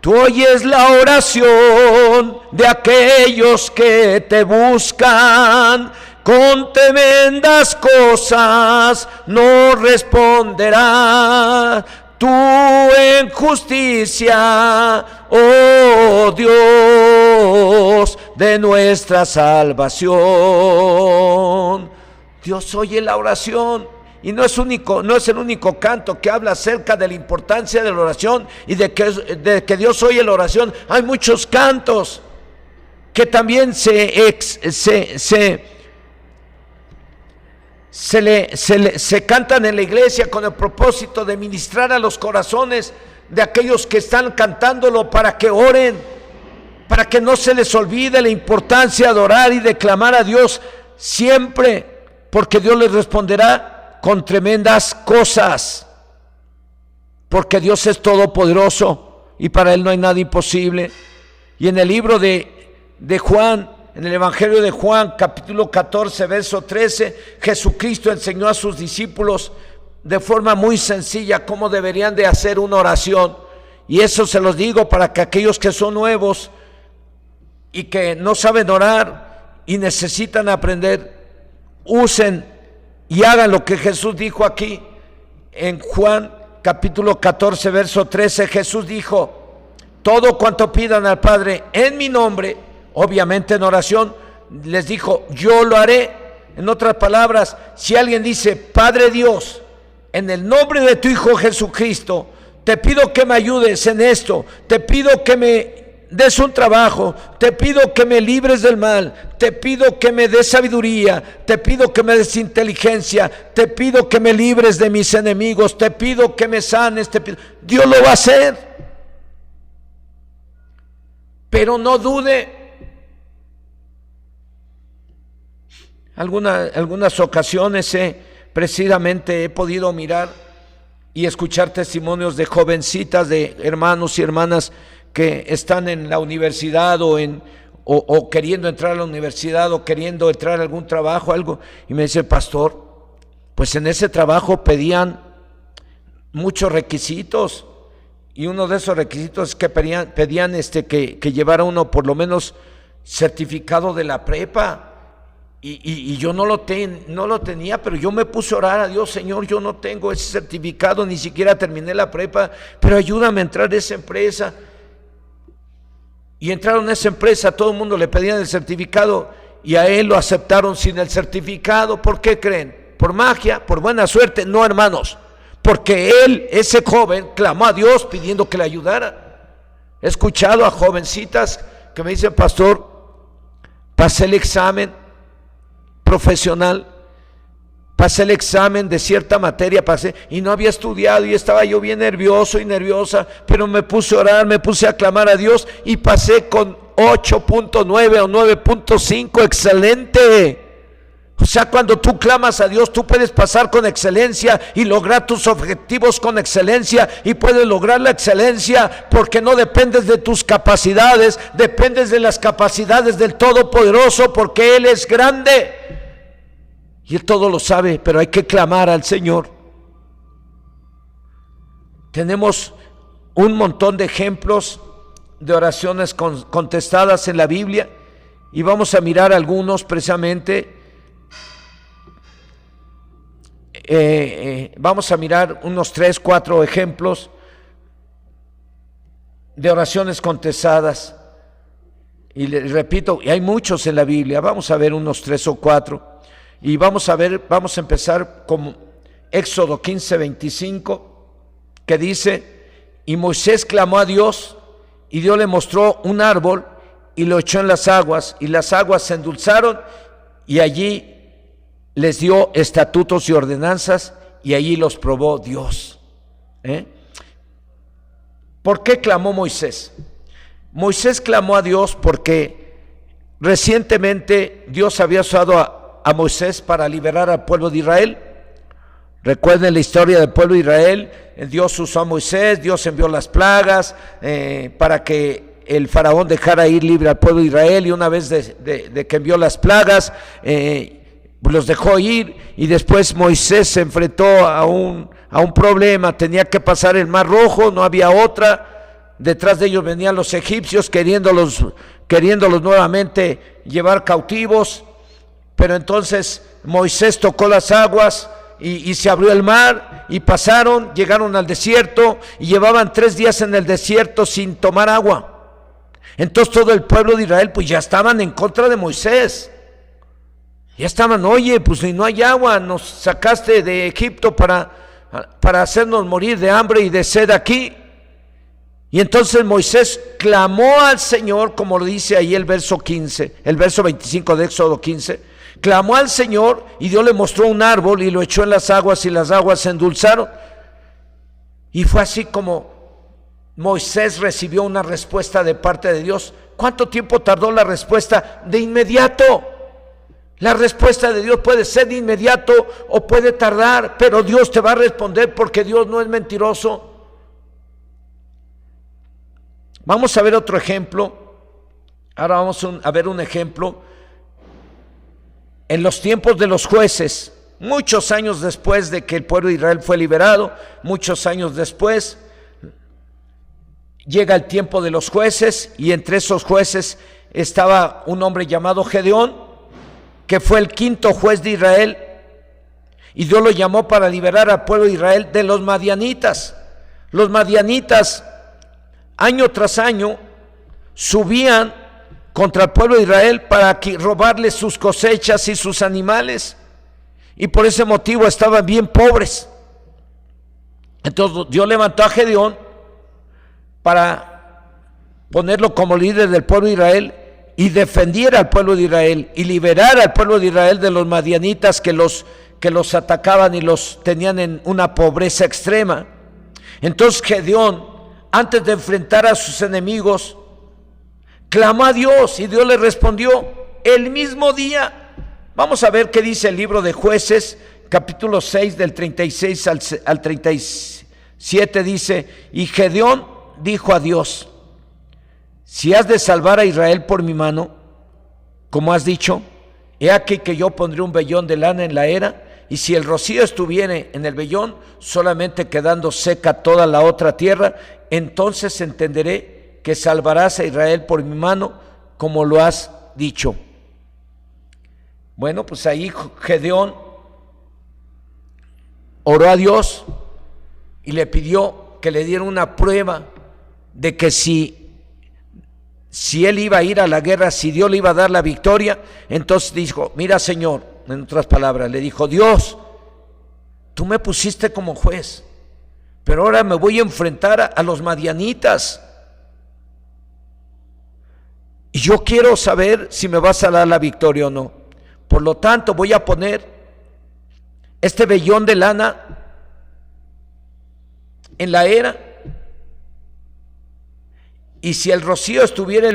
tú oyes la oración de aquellos que te buscan, con tremendas cosas nos responderá. Tú en justicia, oh Dios, de nuestra salvación. Dios oye la oración. Y no es el único canto que habla acerca de la importancia de la oración y de que Dios oye la oración. Hay muchos cantos que también se cantan en la iglesia con el propósito de ministrar a los corazones de aquellos que están cantándolo, para que oren, para que no se les olvide la importancia de orar y de clamar a Dios siempre, porque Dios les responderá con tremendas cosas, porque Dios es todopoderoso y para Él no hay nada imposible. Y en el libro de Juan, en el Evangelio de Juan, capítulo 14, verso 13, Jesucristo enseñó a sus discípulos de forma muy sencilla cómo deberían de hacer una oración. Y eso se los digo para que aquellos que son nuevos y que no saben orar y necesitan aprender, usen y hagan lo que Jesús dijo aquí. En Juan capítulo 14, verso 13, Jesús dijo: todo cuanto pidan al Padre en mi nombre, obviamente en oración, les dijo, yo lo haré. En otras palabras, si alguien dice: Padre Dios, en el nombre de tu Hijo Jesucristo, te pido que me ayudes en esto, te pido que me des un trabajo, te pido que me libres del mal, te pido que me des sabiduría, te pido que me des inteligencia, te pido que me libres de mis enemigos, te pido que me sanes, Dios lo va a hacer. Pero no dude. Algunas ocasiones precisamente he podido mirar y escuchar testimonios de jovencitas, de hermanos y hermanas que están en la universidad o en o queriendo entrar a la universidad o queriendo entrar a algún trabajo, algo, y me dice, pastor, pues en ese trabajo pedían muchos requisitos, y uno de esos requisitos es que pedían que llevara uno por lo menos certificado de la prepa, y yo no lo tenía, pero yo me puse a orar a Dios, Señor, yo no tengo ese certificado, ni siquiera terminé la prepa, pero ayúdame a entrar a esa empresa. Y entraron a esa empresa, todo el mundo le pedían el certificado y a él lo aceptaron sin el certificado. ¿Por qué creen? ¿Por magia? ¿Por buena suerte? No, hermanos, porque él, ese joven, clamó a Dios pidiendo que le ayudara. He escuchado a jovencitas que me dicen, pastor, pasé el examen profesional, pasé el examen de cierta materia, y no había estudiado y estaba yo bien nervioso y nerviosa, pero me puse a orar, me puse a clamar a Dios y pasé con 8.9 o 9.5, excelente. O sea, cuando tú clamas a Dios, tú puedes pasar con excelencia y lograr tus objetivos con excelencia, y puedes lograr la excelencia porque no dependes de tus capacidades, dependes de las capacidades del Todopoderoso, porque Él es grande. Y Él todo lo sabe, pero hay que clamar al Señor. Tenemos un montón de ejemplos de oraciones contestadas en la Biblia, y vamos a mirar algunos precisamente. Vamos a mirar unos 3, 4 ejemplos de oraciones contestadas. Y les repito, hay muchos en la Biblia, vamos a ver unos 3 o 4. Y vamos a empezar con Éxodo 15, 25, que dice, y Moisés clamó a Dios, y Dios le mostró un árbol, y lo echó en las aguas, y las aguas se endulzaron, y allí les dio estatutos y ordenanzas, y allí los probó Dios. ¿Por qué clamó Moisés? Moisés clamó a Dios porque recientemente Dios había usado a Moisés para liberar al pueblo de Israel. Recuerden la historia del pueblo de Israel. Dios usó a Moisés, Dios envió las plagas para que el faraón dejara ir libre al pueblo de Israel, y una vez de que envió las plagas, los dejó ir, y después Moisés se enfrentó a un problema. Tenía que pasar el Mar Rojo, no había otra. Detrás de ellos venían los egipcios queriéndolos nuevamente llevar cautivos. Pero entonces Moisés tocó las aguas y se abrió el mar, y pasaron, llegaron al desierto, y llevaban 3 días en el desierto sin tomar agua. Entonces todo el pueblo de Israel pues ya estaban en contra de Moisés. Ya estaban, oye, pues si no hay agua, nos sacaste de Egipto para hacernos morir de hambre y de sed aquí. Y entonces Moisés clamó al Señor, como lo dice ahí el verso 25 de Éxodo 15. Clamó al Señor, y Dios le mostró un árbol y lo echó en las aguas, y las aguas se endulzaron. Y fue así como Moisés recibió una respuesta de parte de Dios. ¿Cuánto tiempo tardó la respuesta? De inmediato. La respuesta de Dios puede ser de inmediato o puede tardar, pero Dios te va a responder, porque Dios no es mentiroso. Vamos a ver otro ejemplo. Ahora vamos a ver un ejemplo en los tiempos de los jueces, muchos años después de que el pueblo de Israel fue liberado. Muchos años después llega el tiempo de los jueces, y entre esos jueces estaba un hombre llamado Gedeón, que fue el 5º juez de Israel, y Dios lo llamó para liberar al pueblo de Israel de los madianitas. Los madianitas año tras año subían contra el pueblo de Israel para robarles sus cosechas y sus animales, y por ese motivo estaban bien pobres. Entonces Dios levantó a Gedeón para ponerlo como líder del pueblo de Israel, y defendiera al pueblo de Israel y liberara al pueblo de Israel de los madianitas que los atacaban y los tenían en una pobreza extrema. Entonces Gedeón, antes de enfrentar a sus enemigos, clamó a Dios, y Dios le respondió el mismo día. Vamos a ver qué dice el libro de Jueces, capítulo 6, del 36 al 37, dice, y Gedeón dijo a Dios, si has de salvar a Israel por mi mano, como has dicho, he aquí que yo pondré un vellón de lana en la era, y si el rocío estuviere en el vellón, solamente quedando seca toda la otra tierra, entonces entenderé que salvarás a Israel por mi mano, como lo has dicho. Bueno, pues ahí Gedeón oró a Dios y le pidió que le diera una prueba de que si él iba a ir a la guerra, si Dios le iba a dar la victoria. Entonces dijo: mira, Señor, en otras palabras, le dijo: Dios, tú me pusiste como juez, pero ahora me voy a enfrentar a los madianitas, y yo quiero saber si me vas a dar la victoria o no. Por lo tanto, voy a poner este vellón de lana en la era, y si el rocío estuviera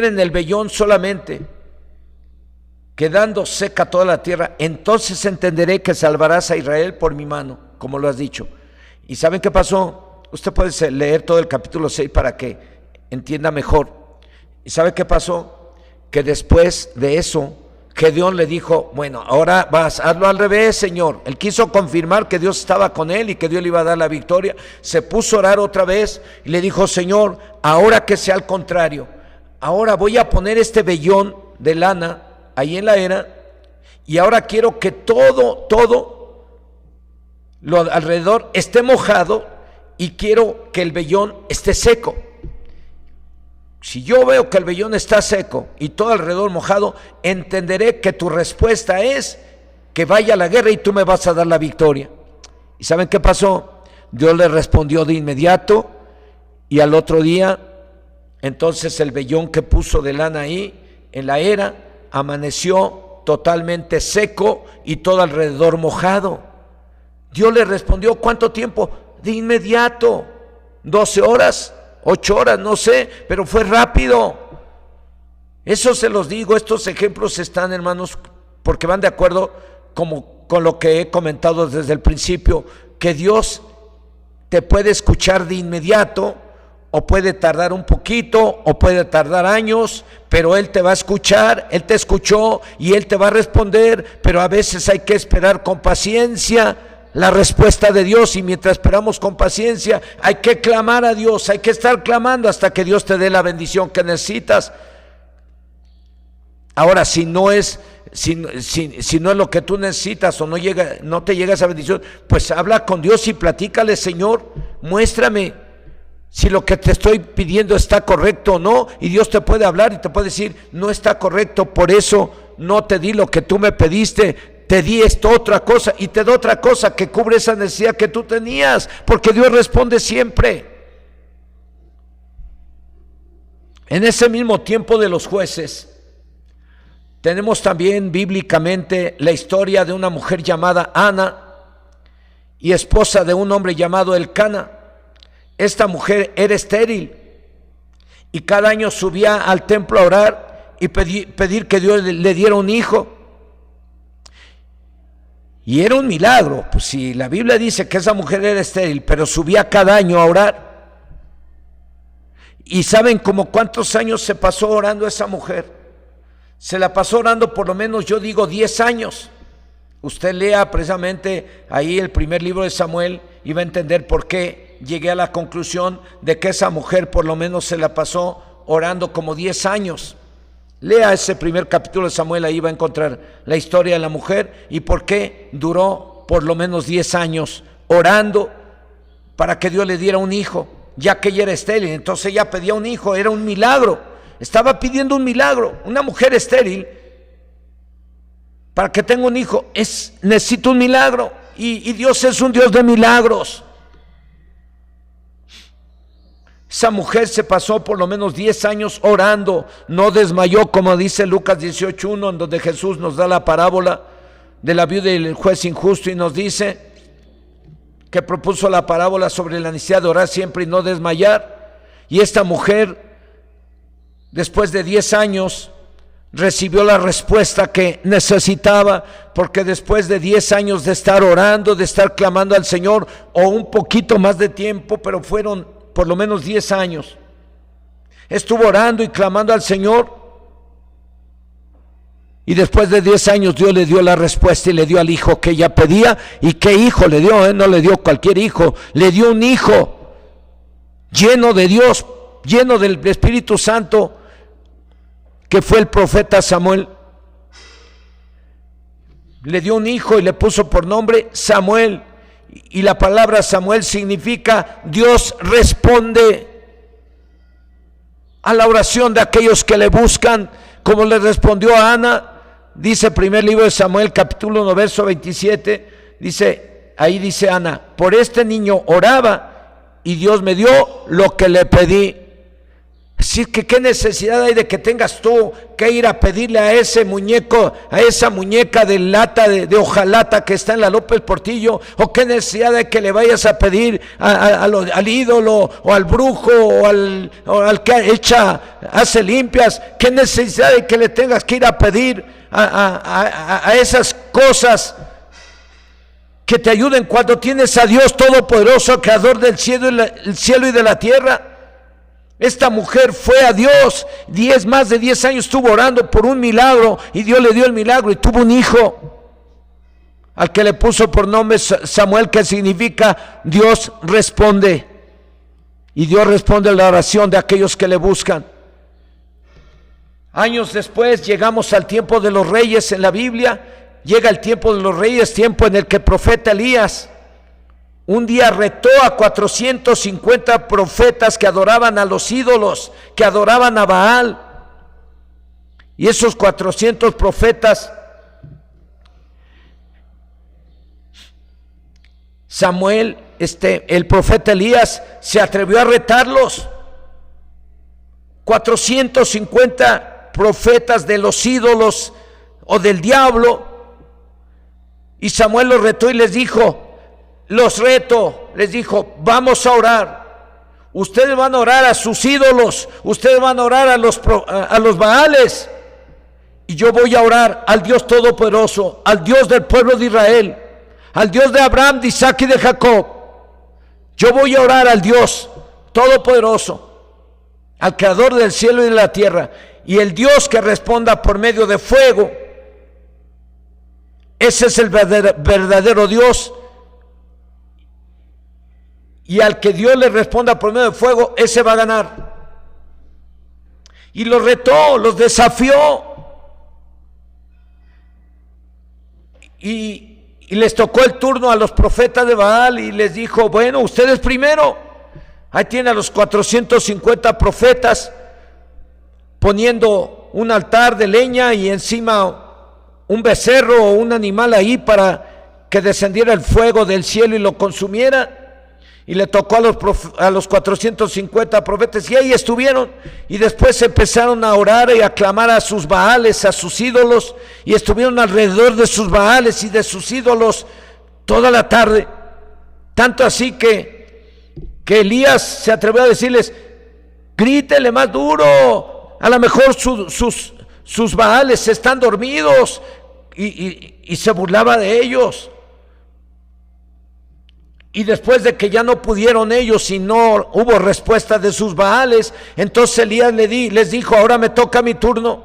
en el vellón solamente, quedando seca toda la tierra, entonces entenderé que salvarás a Israel por mi mano, como lo has dicho. ¿Y saben qué pasó? Usted puede leer todo el capítulo 6 para que entienda mejor. ¿Y sabe qué pasó? Que después de eso, Gedeón le dijo: bueno, ahora hazlo al revés, Señor. Él quiso confirmar que Dios estaba con él y que Dios le iba a dar la victoria. Se puso a orar otra vez y le dijo: Señor, ahora que sea al contrario, ahora voy a poner este vellón de lana ahí en la era, y ahora quiero que todo lo alrededor esté mojado, y quiero que el vellón esté seco. Si yo veo que el vellón está seco y todo alrededor mojado, entenderé que tu respuesta es que vaya a la guerra y tú me vas a dar la victoria. ¿Y saben qué pasó? Dios le respondió de inmediato, y al otro día, entonces el vellón que puso de lana ahí en la era amaneció totalmente seco y todo alrededor mojado. Dios le respondió, ¿cuánto tiempo? De inmediato, 12 horas, 8 horas, no sé, pero fue rápido. Eso se los digo, estos ejemplos están, hermanos, porque van de acuerdo con lo que he comentado desde el principio, que Dios te puede escuchar de inmediato, o puede tardar un poquito, o puede tardar años, pero Él te va a escuchar. Él te escuchó y Él te va a responder, pero a veces hay que esperar con paciencia la respuesta de Dios, y mientras esperamos con paciencia hay que clamar a Dios, hay que estar clamando hasta que Dios te dé la bendición que necesitas. Ahora, si no es lo que tú necesitas, o no te llega esa bendición, pues habla con Dios y platícale: Señor, muéstrame si lo que te estoy pidiendo está correcto o no. Y Dios te puede hablar y te puede decir: no está correcto, por eso no te di lo que tú me pediste, te di esto, otra cosa, y te doy otra cosa que cubre esa necesidad que tú tenías, porque Dios responde siempre. En ese mismo tiempo de los jueces, tenemos también bíblicamente la historia de una mujer llamada Ana y esposa de un hombre llamado Elcana. Esta mujer era estéril y cada año subía al templo a orar y pedir que Dios le diera un hijo. Y era un milagro, pues si la Biblia dice que esa mujer era estéril, pero subía cada año a orar. ¿Y saben como cuántos años se pasó orando esa mujer? Se la pasó orando por lo menos, yo digo, 10 años. Usted lea precisamente ahí el primer libro de Samuel y va a entender por qué llegué a la conclusión de que esa mujer por lo menos se la pasó orando como 10 años. Lea ese primer capítulo de Samuel, ahí va a encontrar la historia de la mujer y por qué duró por lo menos 10 años orando para que Dios le diera un hijo, ya que ella era estéril. Entonces ella pedía un hijo, era un milagro, estaba pidiendo un milagro. Una mujer estéril, para que tenga un hijo, necesita un milagro, y Dios es un Dios de milagros. Esa mujer se pasó por lo menos 10 años orando, no desmayó, como dice Lucas 18:1, en donde Jesús nos da la parábola de la viuda y el juez injusto, y nos dice que propuso la parábola sobre la necesidad de orar siempre y no desmayar. Y esta mujer, después de 10 años, recibió la respuesta que necesitaba, porque después de 10 años de estar orando, de estar clamando al Señor, o un poquito más de tiempo, pero fueron por lo menos 10 años, Estuvo orando y clamando al Señor. Y después de 10 años Dios le dio la respuesta y le dio al hijo que ella pedía. ¿Y qué hijo le dio? No le dio cualquier hijo, le dio un hijo lleno de Dios, lleno del Espíritu Santo, que fue el profeta Samuel. Le dio un hijo y le puso por nombre Samuel. Y la palabra Samuel significa Dios responde a la oración de aquellos que le buscan, como le respondió a Ana. Dice el primer libro de Samuel, capítulo 1, verso 27, ahí dice Ana: por este niño oraba y Dios me dio lo que le pedí. Así que qué necesidad hay de que tengas tú que ir a pedirle a ese muñeco, a esa muñeca de lata, de hojalata que está en la López Portillo, o qué necesidad de que le vayas a pedir al ídolo o al brujo o al que hace limpias. Qué necesidad de que le tengas que ir a pedir a esas cosas que te ayuden cuando tienes a Dios Todopoderoso, Creador del cielo y de la tierra. Esta mujer fue a Dios, más de 10 años estuvo orando por un milagro y Dios le dio el milagro y tuvo un hijo al que le puso por nombre Samuel, que significa Dios responde. Y Dios responde a la oración de aquellos que le buscan. Años después llegamos al tiempo de los reyes en la Biblia. Llega el tiempo de los reyes, tiempo en el que el profeta Elías un día retó a 450 profetas que adoraban a los ídolos, que adoraban a Baal. Y esos 400 profetas, Samuel, el profeta Elías, se atrevió a retarlos. 450 profetas de los ídolos o del diablo. Y Samuel los retó y les dijo: los reto, les dijo, vamos a orar. Ustedes van a orar a sus ídolos, ustedes van a orar a los Baales, y yo voy a orar al Dios Todopoderoso, al Dios del pueblo de Israel, al Dios de Abraham, de Isaac y de Jacob. Yo voy a orar al Dios Todopoderoso, al Creador del cielo y de la tierra, y el Dios que responda por medio de fuego. Ese es el verdadero Dios. Y al que Dios le responda por medio de fuego, ese va a ganar. Y los retó, los desafió. Y les tocó el turno a los profetas de Baal y les dijo: bueno, ustedes primero. Ahí tienen a los 450 profetas poniendo un altar de leña y encima un becerro o un animal ahí para que descendiera el fuego del cielo y lo consumiera. Y le tocó a los 450 profetas, y ahí estuvieron. Y después empezaron a orar y a clamar a sus Baales, a sus ídolos, y estuvieron alrededor de sus Baales y de sus ídolos toda la tarde. Tanto así que Elías se atrevió a decirles: grítele más duro, a lo mejor sus Baales están dormidos, y se burlaba de ellos. Y después de que ya no pudieron ellos y no hubo respuesta de sus Baales, entonces Elías les dijo: ahora me toca mi turno.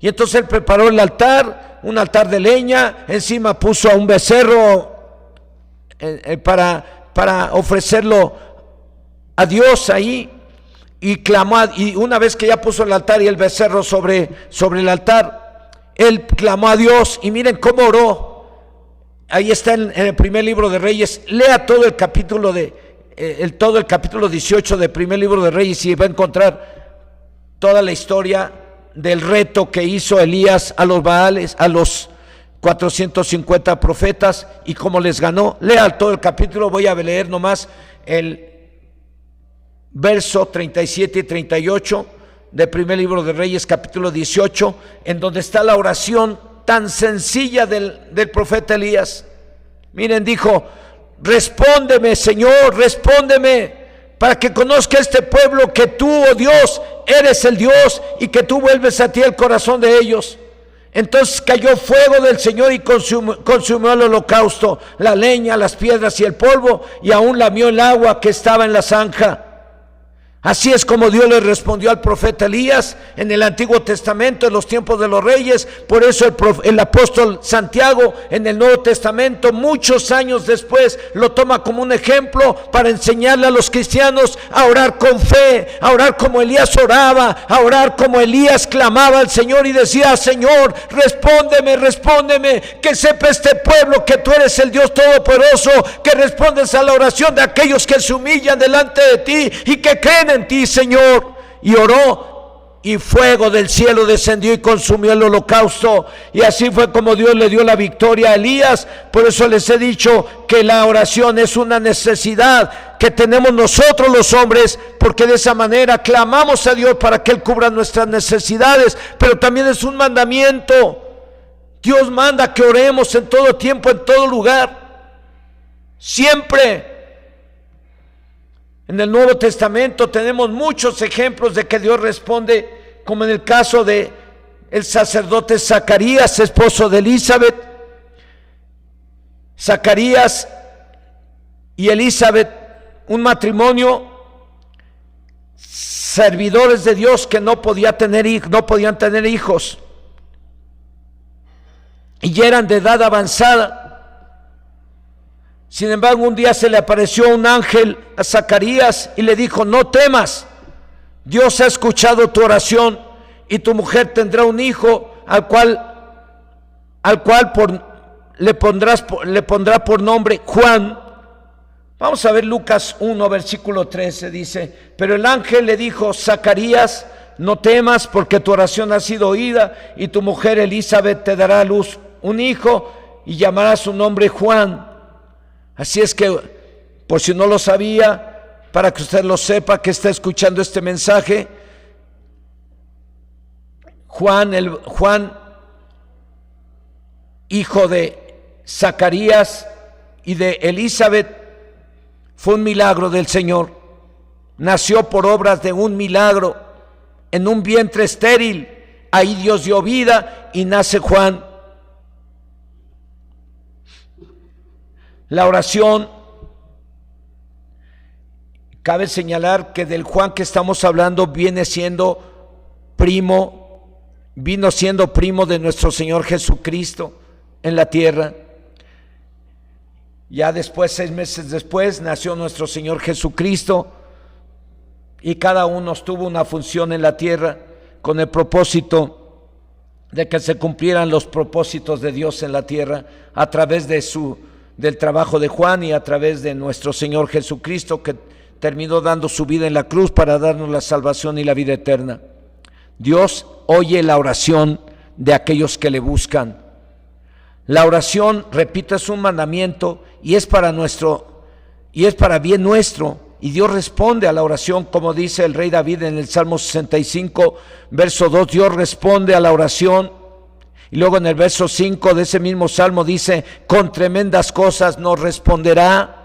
Y entonces él preparó el altar, un altar de leña, encima puso a un becerro para ofrecerlo a Dios ahí, y clamó, y una vez que ya puso el altar y el becerro sobre el altar, él clamó a Dios, y miren cómo oró. Ahí está en el primer libro de Reyes. Lea todo el capítulo todo el capítulo 18 del primer libro de Reyes, y va a encontrar toda la historia del reto que hizo Elías a los Baales, a los 450 profetas, y cómo les ganó. Lea todo el capítulo. Voy a leer nomás el verso 37 y 38 del primer libro de Reyes, capítulo 18, en donde está la oración tan sencilla del profeta Elías. Miren, dijo: respóndeme, Señor, respóndeme, para que conozca este pueblo que tú, oh Dios, eres el Dios, y que tú vuelves a ti el corazón de ellos. Entonces cayó fuego del Señor y consumió el holocausto, la leña, las piedras y el polvo, y aún lamió el agua que estaba en la zanja. Así es como Dios le respondió al profeta Elías en el Antiguo Testamento, en los tiempos de los reyes. Por eso el apóstol Santiago en el Nuevo Testamento, muchos años después, lo toma como un ejemplo para enseñarle a los cristianos a orar con fe, a orar como Elías oraba, a orar como Elías clamaba al Señor y decía: Señor, respóndeme, respóndeme, que sepa este pueblo que tú eres el Dios Todopoderoso, que respondes a la oración de aquellos que se humillan delante de ti y que creen en ti, Señor. Y oró, y fuego del cielo descendió y consumió el holocausto, y así fue como Dios le dio la victoria a Elías. Por eso les he dicho que la oración es una necesidad que tenemos nosotros los hombres, porque de esa manera clamamos a Dios para que Él cubra nuestras necesidades, pero también es un mandamiento. Dios manda que oremos en todo tiempo, en todo lugar, siempre. En el Nuevo Testamento tenemos muchos ejemplos de que Dios responde, como en el caso de el sacerdote Zacarías, esposo de Elizabeth. Zacarías y Elizabeth, un matrimonio, servidores de Dios que no podían tener hijos, y ya eran de edad avanzada. Sin embargo, un día se le apareció un ángel a Zacarías y le dijo: no temas, Dios ha escuchado tu oración y tu mujer tendrá un hijo al cual le pondrá por nombre Juan. Vamos a ver Lucas 1, versículo 13, dice: pero el ángel le dijo: Zacarías, no temas, porque tu oración ha sido oída, y tu mujer Elizabeth te dará a luz un hijo y llamará su nombre Juan. Así es que, por si no lo sabía, para que usted lo sepa, que está escuchando este mensaje, Juan, hijo de Zacarías y de Elizabeth, fue un milagro del Señor. Nació por obras de un milagro en un vientre estéril. Ahí Dios dio vida y nace Juan. La oración, cabe señalar que del Juan que estamos hablando vino siendo primo de nuestro Señor Jesucristo en la tierra. Ya después, 6 meses después, nació nuestro Señor Jesucristo, y cada uno tuvo una función en la tierra con el propósito de que se cumplieran los propósitos de Dios en la tierra a través del trabajo de Juan y a través de nuestro Señor Jesucristo, que terminó dando su vida en la cruz para darnos la salvación y la vida eterna. Dios oye la oración de aquellos que le buscan. La oración, repito, es un mandamiento y es para bien nuestro, y Dios responde a la oración, como dice el rey David en el Salmo 65, verso 2, Dios responde a la oración. Y luego en el verso 5 de ese mismo salmo dice: con tremendas cosas nos responderá.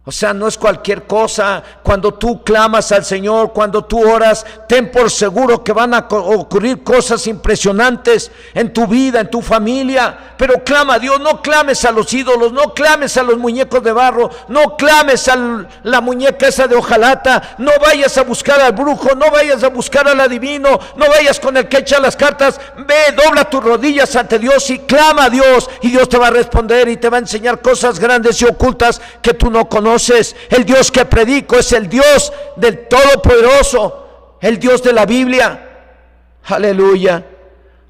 O sea, no es cualquier cosa. Cuando tú clamas al Señor, cuando tú oras, ten por seguro que van a ocurrir cosas impresionantes en tu vida, en tu familia. Pero clama a Dios, no clames a los ídolos, no clames a los muñecos de barro, no clames a la muñeca esa de hojalata, no vayas a buscar al brujo, no vayas a buscar al adivino, no vayas con el que echa las cartas. Ve, dobla tus rodillas ante Dios y clama a Dios, y Dios te va a responder y te va a enseñar cosas grandes y ocultas que tú no conoces. El Dios que predico es el Dios del Todopoderoso, el Dios de la Biblia. Aleluya.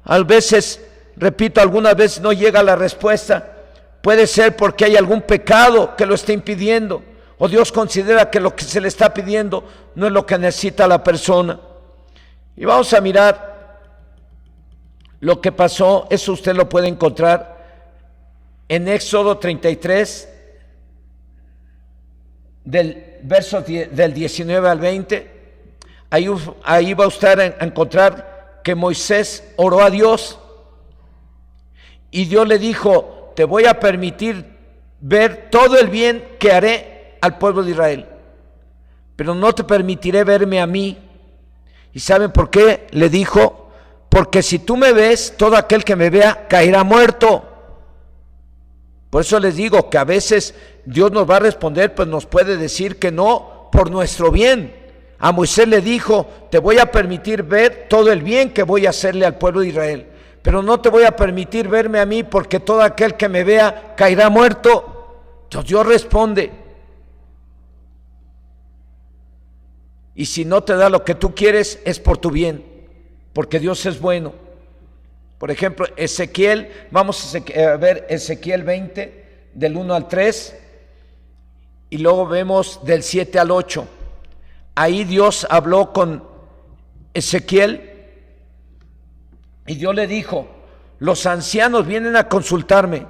A veces, repito, algunas veces no llega la respuesta. Puede ser porque hay algún pecado que lo esté impidiendo, o Dios considera que lo que se le está pidiendo no es lo que necesita la persona. Y vamos a mirar lo que pasó. Eso usted lo puede encontrar en Éxodo 33, del verso del 19 al 20. Ahí va usted a encontrar que Moisés oró a Dios, y Dios le dijo: te voy a permitir ver todo el bien que haré al pueblo de Israel, pero no te permitiré verme a mí. ¿Y saben por qué? Le dijo: porque si tú me ves, todo aquel que me vea caerá muerto. Por eso les digo que a veces Dios nos va a responder, pues nos puede decir que no por nuestro bien. A Moisés le dijo, te voy a permitir ver todo el bien que voy a hacerle al pueblo de Israel, pero no te voy a permitir verme a mí, porque todo aquel que me vea caerá muerto. Entonces Dios responde, y si no te da lo que tú quieres, es por tu bien, porque Dios es bueno. Por ejemplo, Ezequiel, vamos a ver Ezequiel 20, del 1 al 3, y luego vemos del 7 al 8. Ahí Dios habló con Ezequiel, y Dios le dijo, los ancianos vienen a consultarme,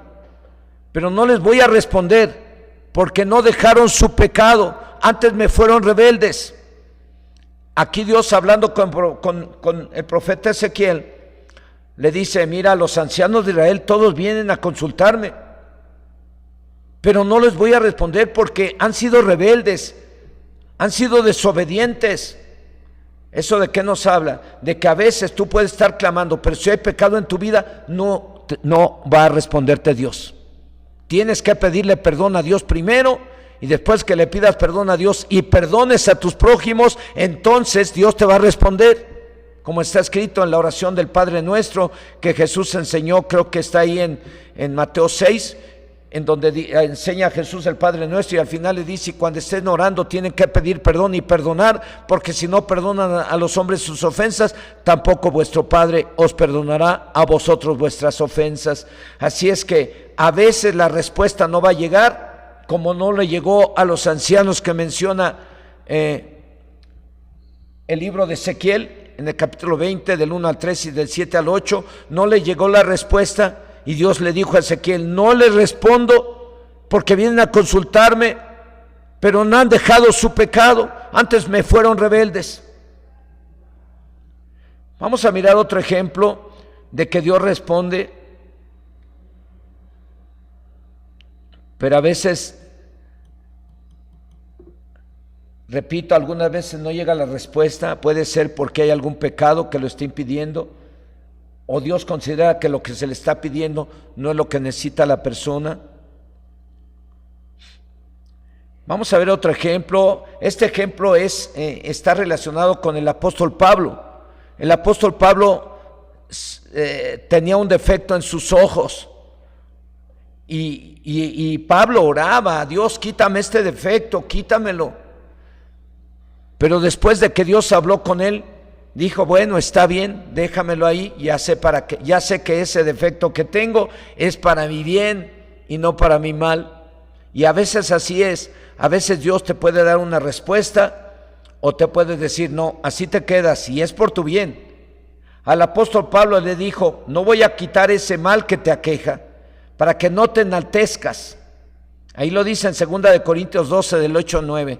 pero no les voy a responder, porque no dejaron su pecado, antes me fueron rebeldes. Aquí Dios, hablando con el profeta Ezequiel, le dice, mira, los ancianos de Israel todos vienen a consultarme, pero no les voy a responder porque han sido rebeldes, han sido desobedientes. ¿Eso de qué nos habla? De que a veces tú puedes estar clamando, pero si hay pecado en tu vida, no va a responderte Dios. Tienes que pedirle perdón a Dios primero, y después que le pidas perdón a Dios y perdones a tus prójimos, entonces Dios te va a responder. Como está escrito en la oración del Padre Nuestro, que Jesús enseñó, creo que está ahí en Mateo 6, en donde enseña a Jesús el Padre Nuestro, y al final le dice, cuando estén orando tienen que pedir perdón y perdonar, porque si no perdonan a los hombres sus ofensas, tampoco vuestro Padre os perdonará a vosotros vuestras ofensas. Así es que a veces la respuesta no va a llegar, como no le llegó a los ancianos que menciona el libro de Ezequiel, en el capítulo 20, del 1 al 3 y del 7 al 8, no le llegó la respuesta, y Dios le dijo a Ezequiel, no les respondo, porque vienen a consultarme, pero no han dejado su pecado, antes me fueron rebeldes. Vamos a mirar otro ejemplo de que Dios responde, pero a veces, repito, algunas veces no llega la respuesta. Puede ser porque hay algún pecado que lo esté impidiendo, o Dios considera que lo que se le está pidiendo no es lo que necesita la persona. Vamos a ver otro ejemplo. Este ejemplo está relacionado con el apóstol Pablo. El apóstol Pablo tenía un defecto en sus ojos, y Pablo oraba, Dios, quítame este defecto, quítamelo. Pero después de que Dios habló con él, dijo, bueno, está bien, déjamelo ahí, ya sé que ese defecto que tengo es para mi bien y no para mi mal. Y a veces así es, a veces Dios te puede dar una respuesta, o te puede decir, no, así te quedas, y es por tu bien. Al apóstol Pablo le dijo, no voy a quitar ese mal que te aqueja, para que no te enaltezcas. Ahí lo dice en 2 de Corintios 12, del 8 al 9,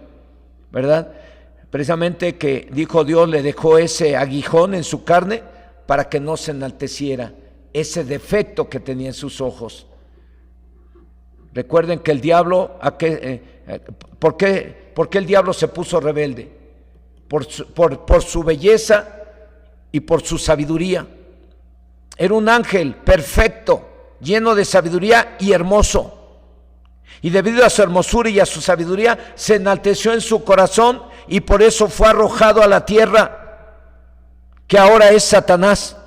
¿verdad? Precisamente que dijo Dios, le dejó ese aguijón en su carne para que no se enalteciera, ese defecto que tenía en sus ojos. Recuerden que el diablo, ¿por qué el diablo se puso rebelde? Por su belleza y por su sabiduría. Era un ángel perfecto, lleno de sabiduría y hermoso. Y debido a su hermosura y a su sabiduría, se enalteció en su corazón, y por eso fue arrojado a la tierra, que ahora es Satanás.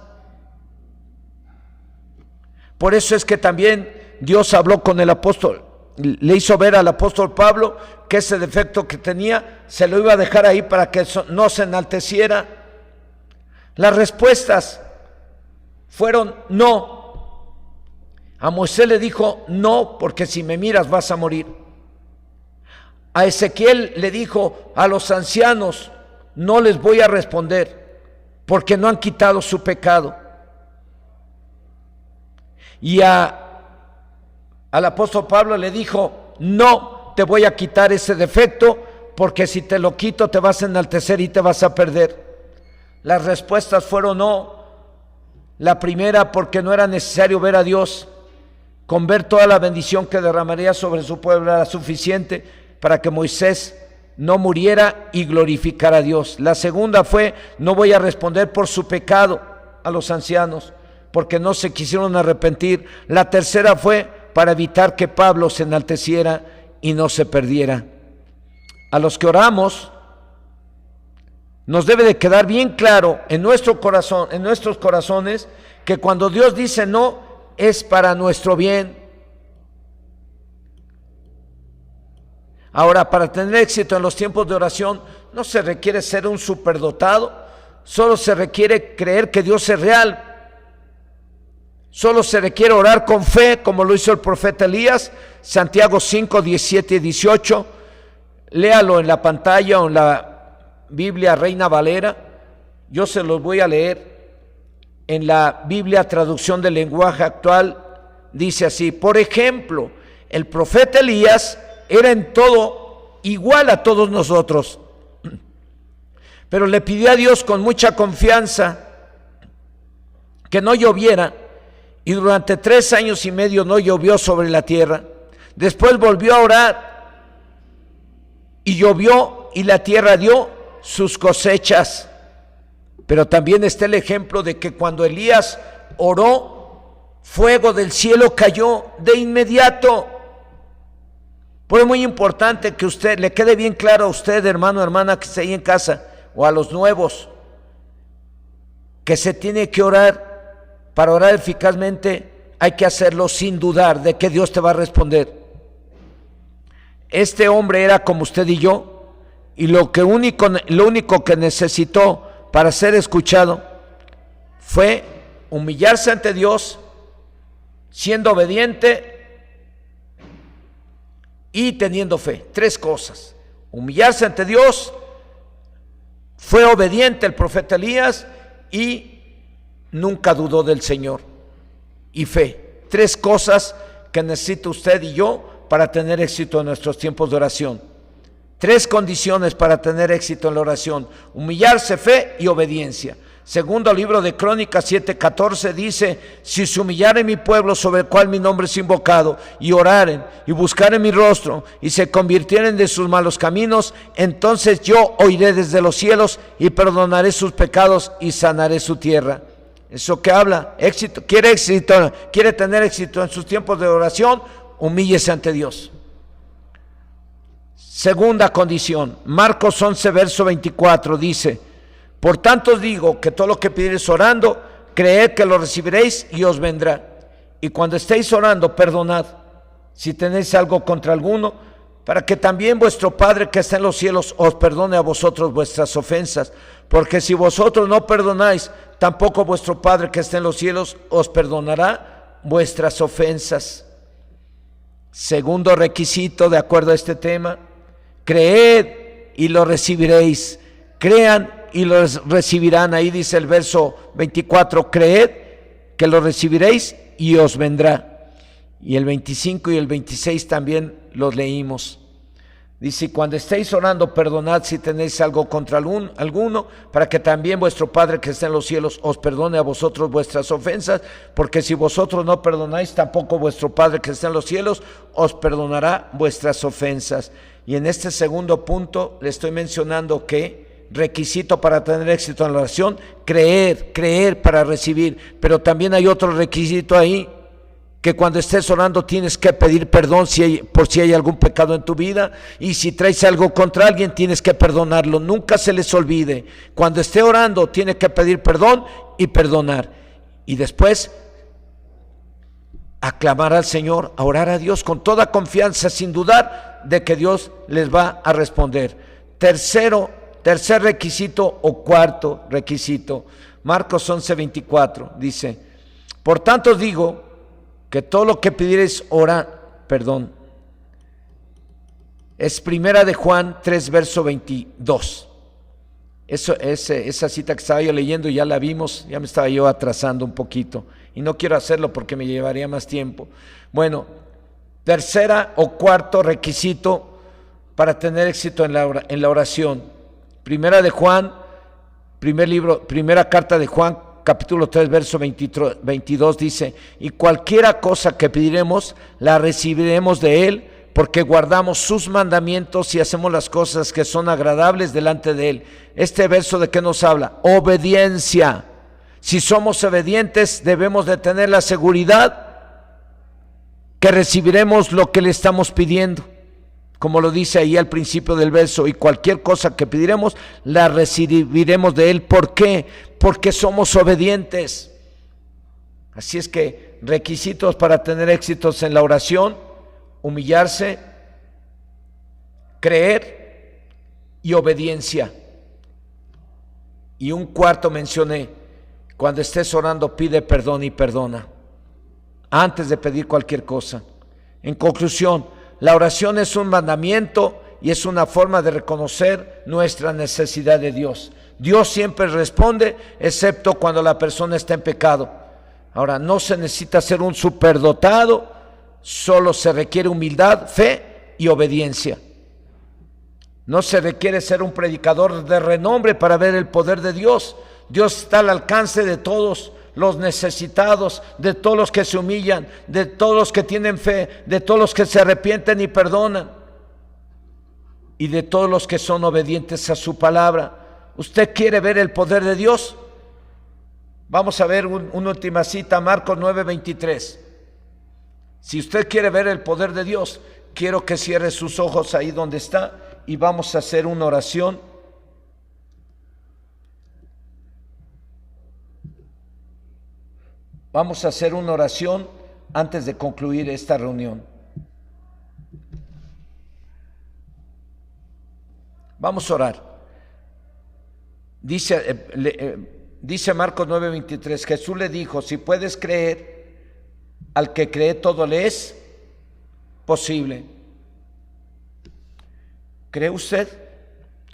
Por eso es que también Dios habló con el apóstol, le hizo ver al apóstol Pablo que ese defecto que tenía se lo iba a dejar ahí para que no se enalteciera. Las respuestas fueron no. A Moisés le dijo, no, porque si me miras vas a morir. A Ezequiel le dijo, a los ancianos no les voy a responder, porque no han quitado su pecado. Y al apóstol Pablo le dijo, no te voy a quitar ese defecto, porque si te lo quito te vas a enaltecer y te vas a perder. Las respuestas fueron no. La primera, porque no era necesario ver a Dios. Con ver toda la bendición que derramaría sobre su pueblo era suficiente para que Moisés no muriera y glorificara a Dios. La segunda fue, no voy a responder por su pecado a los ancianos, porque no se quisieron arrepentir. La tercera fue para evitar que Pablo se enalteciera y no se perdiera. A los que oramos, nos debe de quedar bien claro en nuestro corazón, en nuestros corazones, que cuando Dios dice no, es para nuestro bien. Ahora, para tener éxito en los tiempos de oración, no se requiere ser un superdotado, solo se requiere creer que Dios es real. Solo se requiere orar con fe, como lo hizo el profeta Elías. Santiago 5, 17 y 18. Léalo en la pantalla o en la Biblia Reina Valera. Yo se los voy a leer en la Biblia Traducción del Lenguaje Actual. Dice así: por ejemplo, el profeta Elías era en todo igual a todos nosotros, pero le pidió a Dios con mucha confianza que no lloviera, y durante 3 años y medio no llovió sobre la tierra. Después volvió a orar y llovió, y la tierra dio sus cosechas. Pero también está el ejemplo de que cuando Elías oró, fuego del cielo cayó de inmediato. Por eso es muy importante que usted le quede bien claro a usted, hermano, hermana, que esté ahí en casa, o a los nuevos, que se tiene que orar. Para orar eficazmente hay que hacerlo sin dudar de que Dios te va a responder. Este hombre era como usted y yo, y lo único que necesitó para ser escuchado fue humillarse ante Dios, siendo obediente y teniendo fe. 3 cosas: humillarse ante Dios, fue obediente el profeta Elías y nunca dudó del Señor, y fe. 3 cosas que necesita usted y yo para tener éxito en nuestros tiempos de oración. 3 condiciones para tener éxito en la oración: humillarse, fe y obediencia. Segundo libro de Crónicas 7:14 dice: si se humillare mi pueblo, sobre el cual mi nombre es invocado, y oraren y buscaren mi rostro y se convirtieren de sus malos caminos, entonces yo oiré desde los cielos y perdonaré sus pecados y sanaré su tierra. Eso que habla, éxito, quiere tener éxito en sus tiempos de oración, humíllese ante Dios. Segunda condición, Marcos 11, verso 24 dice: por tanto os digo que todo lo que pidiereis orando, creed que lo recibiréis y os vendrá. Y cuando estéis orando, perdonad si tenéis algo contra alguno, para que también vuestro Padre que está en los cielos os perdone a vosotros vuestras ofensas. Porque si vosotros no perdonáis, tampoco vuestro Padre que está en los cielos os perdonará vuestras ofensas. Segundo requisito, de acuerdo a este tema: creed y lo recibiréis. Crean y lo recibirán. Ahí dice el verso 24: creed que lo recibiréis y os vendrá. Y el 25 y el 26 también los leímos. Dice: cuando estéis orando, perdonad si tenéis algo contra alguno, para que también vuestro Padre que está en los cielos os perdone a vosotros vuestras ofensas, porque si vosotros no perdonáis, tampoco vuestro Padre que está en los cielos os perdonará vuestras ofensas. Y en este segundo punto le estoy mencionando que requisito para tener éxito en la oración: creer para recibir. Pero también hay otro requisito ahí, que cuando estés orando tienes que pedir perdón por si hay algún pecado en tu vida, y si traes algo contra alguien tienes que perdonarlo. Nunca se les olvide, cuando esté orando tiene que pedir perdón y perdonar, y después aclamar al Señor, a orar a Dios con toda confianza, sin dudar de que Dios les va a responder. Tercer requisito o cuarto requisito, Marcos 11:24 dice: por tanto os digo que todo lo que pidiereis es primera de Juan 3, verso 22. Esa cita que estaba yo leyendo ya la vimos, ya me estaba yo atrasando un poquito y no quiero hacerlo porque me llevaría más tiempo. Bueno, tercera o cuarto requisito para tener éxito en la oración. Primera carta de Juan, capítulo 3, verso 22 dice: y cualquiera cosa que pediremos, la recibiremos de Él, porque guardamos sus mandamientos y hacemos las cosas que son agradables delante de Él. Este verso, ¿de qué nos habla? Obediencia. Si somos obedientes, debemos de tener la seguridad que recibiremos lo que le estamos pidiendo. como lo dice ahí al principio del verso, y cualquier cosa que pediremos, la recibiremos de Él. ¿Por qué? Porque somos obedientes. Así es que requisitos para tener éxitos en la oración: humillarse, creer y obediencia. Y un cuarto mencioné: cuando estés orando, pide perdón y perdona antes de pedir cualquier cosa. En conclusión, la oración es un mandamiento y es una forma de reconocer nuestra necesidad de Dios. Dios siempre responde, excepto cuando la persona está en pecado. Ahora, no se necesita ser un superdotado, solo se requiere humildad, fe y obediencia. No se requiere ser un predicador de renombre para ver el poder de Dios. Dios está al alcance de todos los necesitados, de todos los que se humillan, de todos los que tienen fe, de todos los que se arrepienten y perdonan, y de todos los que son obedientes a su palabra. ¿Usted quiere ver el poder de Dios? Vamos a ver una última cita, Marcos 9:23. Si usted quiere ver el poder de Dios, quiero que cierre sus ojos ahí donde está y vamos a hacer una oración. Vamos a hacer una oración antes de concluir esta reunión. Vamos a orar. Dice Marcos 9:23, Jesús le dijo: si puedes creer, al que cree todo le es posible. ¿Cree usted?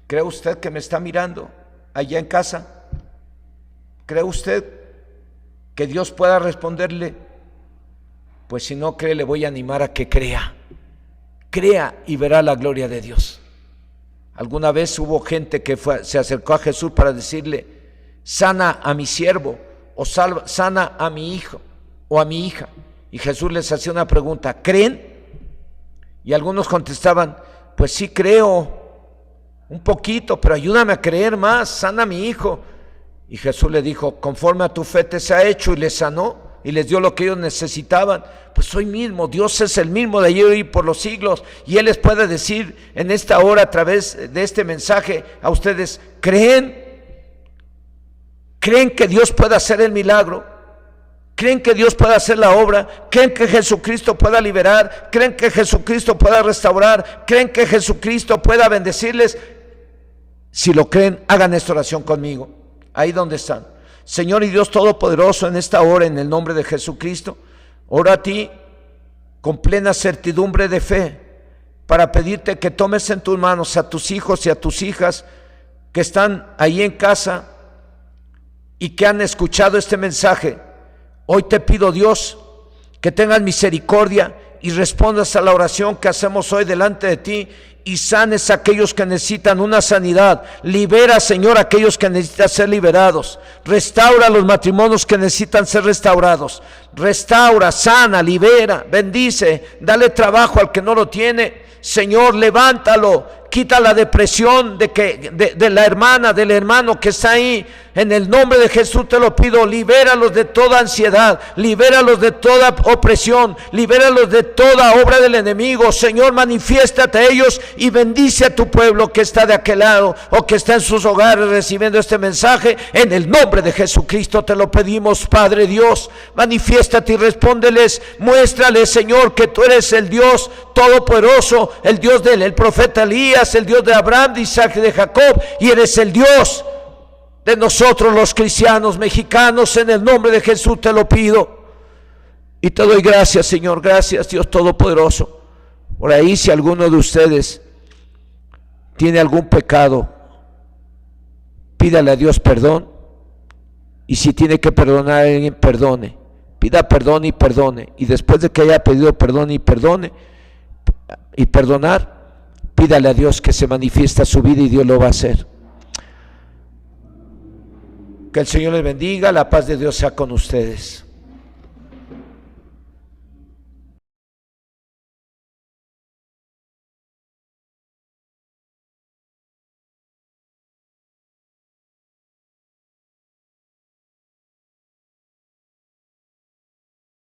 ¿Cree usted que me está mirando allá en casa? ¿Cree usted que Dios pueda responderle? Pues si no cree, le voy a animar a que crea. Crea y verá la gloria de Dios. Alguna vez hubo gente que se acercó a Jesús para decirle: sana a mi siervo, o sana a mi hijo o a mi hija. Y Jesús les hacía una pregunta: ¿creen? Y algunos contestaban: pues sí creo, un poquito, pero ayúdame a creer más, sana a mi hijo. Y Jesús le dijo: conforme a tu fe te se ha hecho, y les sanó y les dio lo que ellos necesitaban. Pues hoy mismo Dios es el mismo de ayer y por los siglos, y Él les puede decir en esta hora a través de este mensaje a ustedes: ¿creen? ¿Creen que Dios puede hacer el milagro? ¿Creen que Dios puede hacer la obra? ¿Creen que Jesucristo pueda liberar? ¿Creen que Jesucristo pueda restaurar? ¿Creen que Jesucristo pueda bendecirles? Si lo creen, hagan esta oración conmigo, ahí donde están. Señor y Dios Todopoderoso, en esta hora, en el nombre de Jesucristo, oro a ti con plena certidumbre de fe para pedirte que tomes en tus manos a tus hijos y a tus hijas que están ahí en casa y que han escuchado este mensaje. Hoy te pido, Dios, que tengas misericordia y respondas a la oración que hacemos hoy delante de ti, y sanes a aquellos que necesitan una sanidad. Libera, Señor, a aquellos que necesitan ser liberados. Restaura los matrimonios que necesitan ser restaurados. Restaura, sana, libera, bendice, dale trabajo al que no lo tiene. Señor, levántalo, quita la depresión de la hermana, del hermano que está ahí. En el nombre de Jesús te lo pido, libéralos de toda ansiedad, libéralos de toda opresión, libéralos de toda obra del enemigo. Señor, manifiéstate a ellos y bendice a tu pueblo que está de aquel lado o que está en sus hogares recibiendo este mensaje. En el nombre de Jesucristo te lo pedimos, Padre Dios. Manifiéstate y respóndeles, muéstrales, Señor, que tú eres el Dios todopoderoso, el Dios del profeta Elías, el Dios de Abraham, de Isaac y de Jacob, y eres el Dios de nosotros los cristianos mexicanos. En el nombre de Jesús te lo pido y te doy gracias, Señor. Gracias, Dios Todopoderoso. Por ahí, si alguno de ustedes tiene algún pecado, pídale a Dios perdón, y si tiene que perdonar a alguien, perdone, pida perdón y perdone, y después de que haya pedido perdón y perdone y perdonar, pídale a Dios que se manifiesta su vida, y Dios lo va a hacer. Que el Señor les bendiga, la paz de Dios sea con ustedes.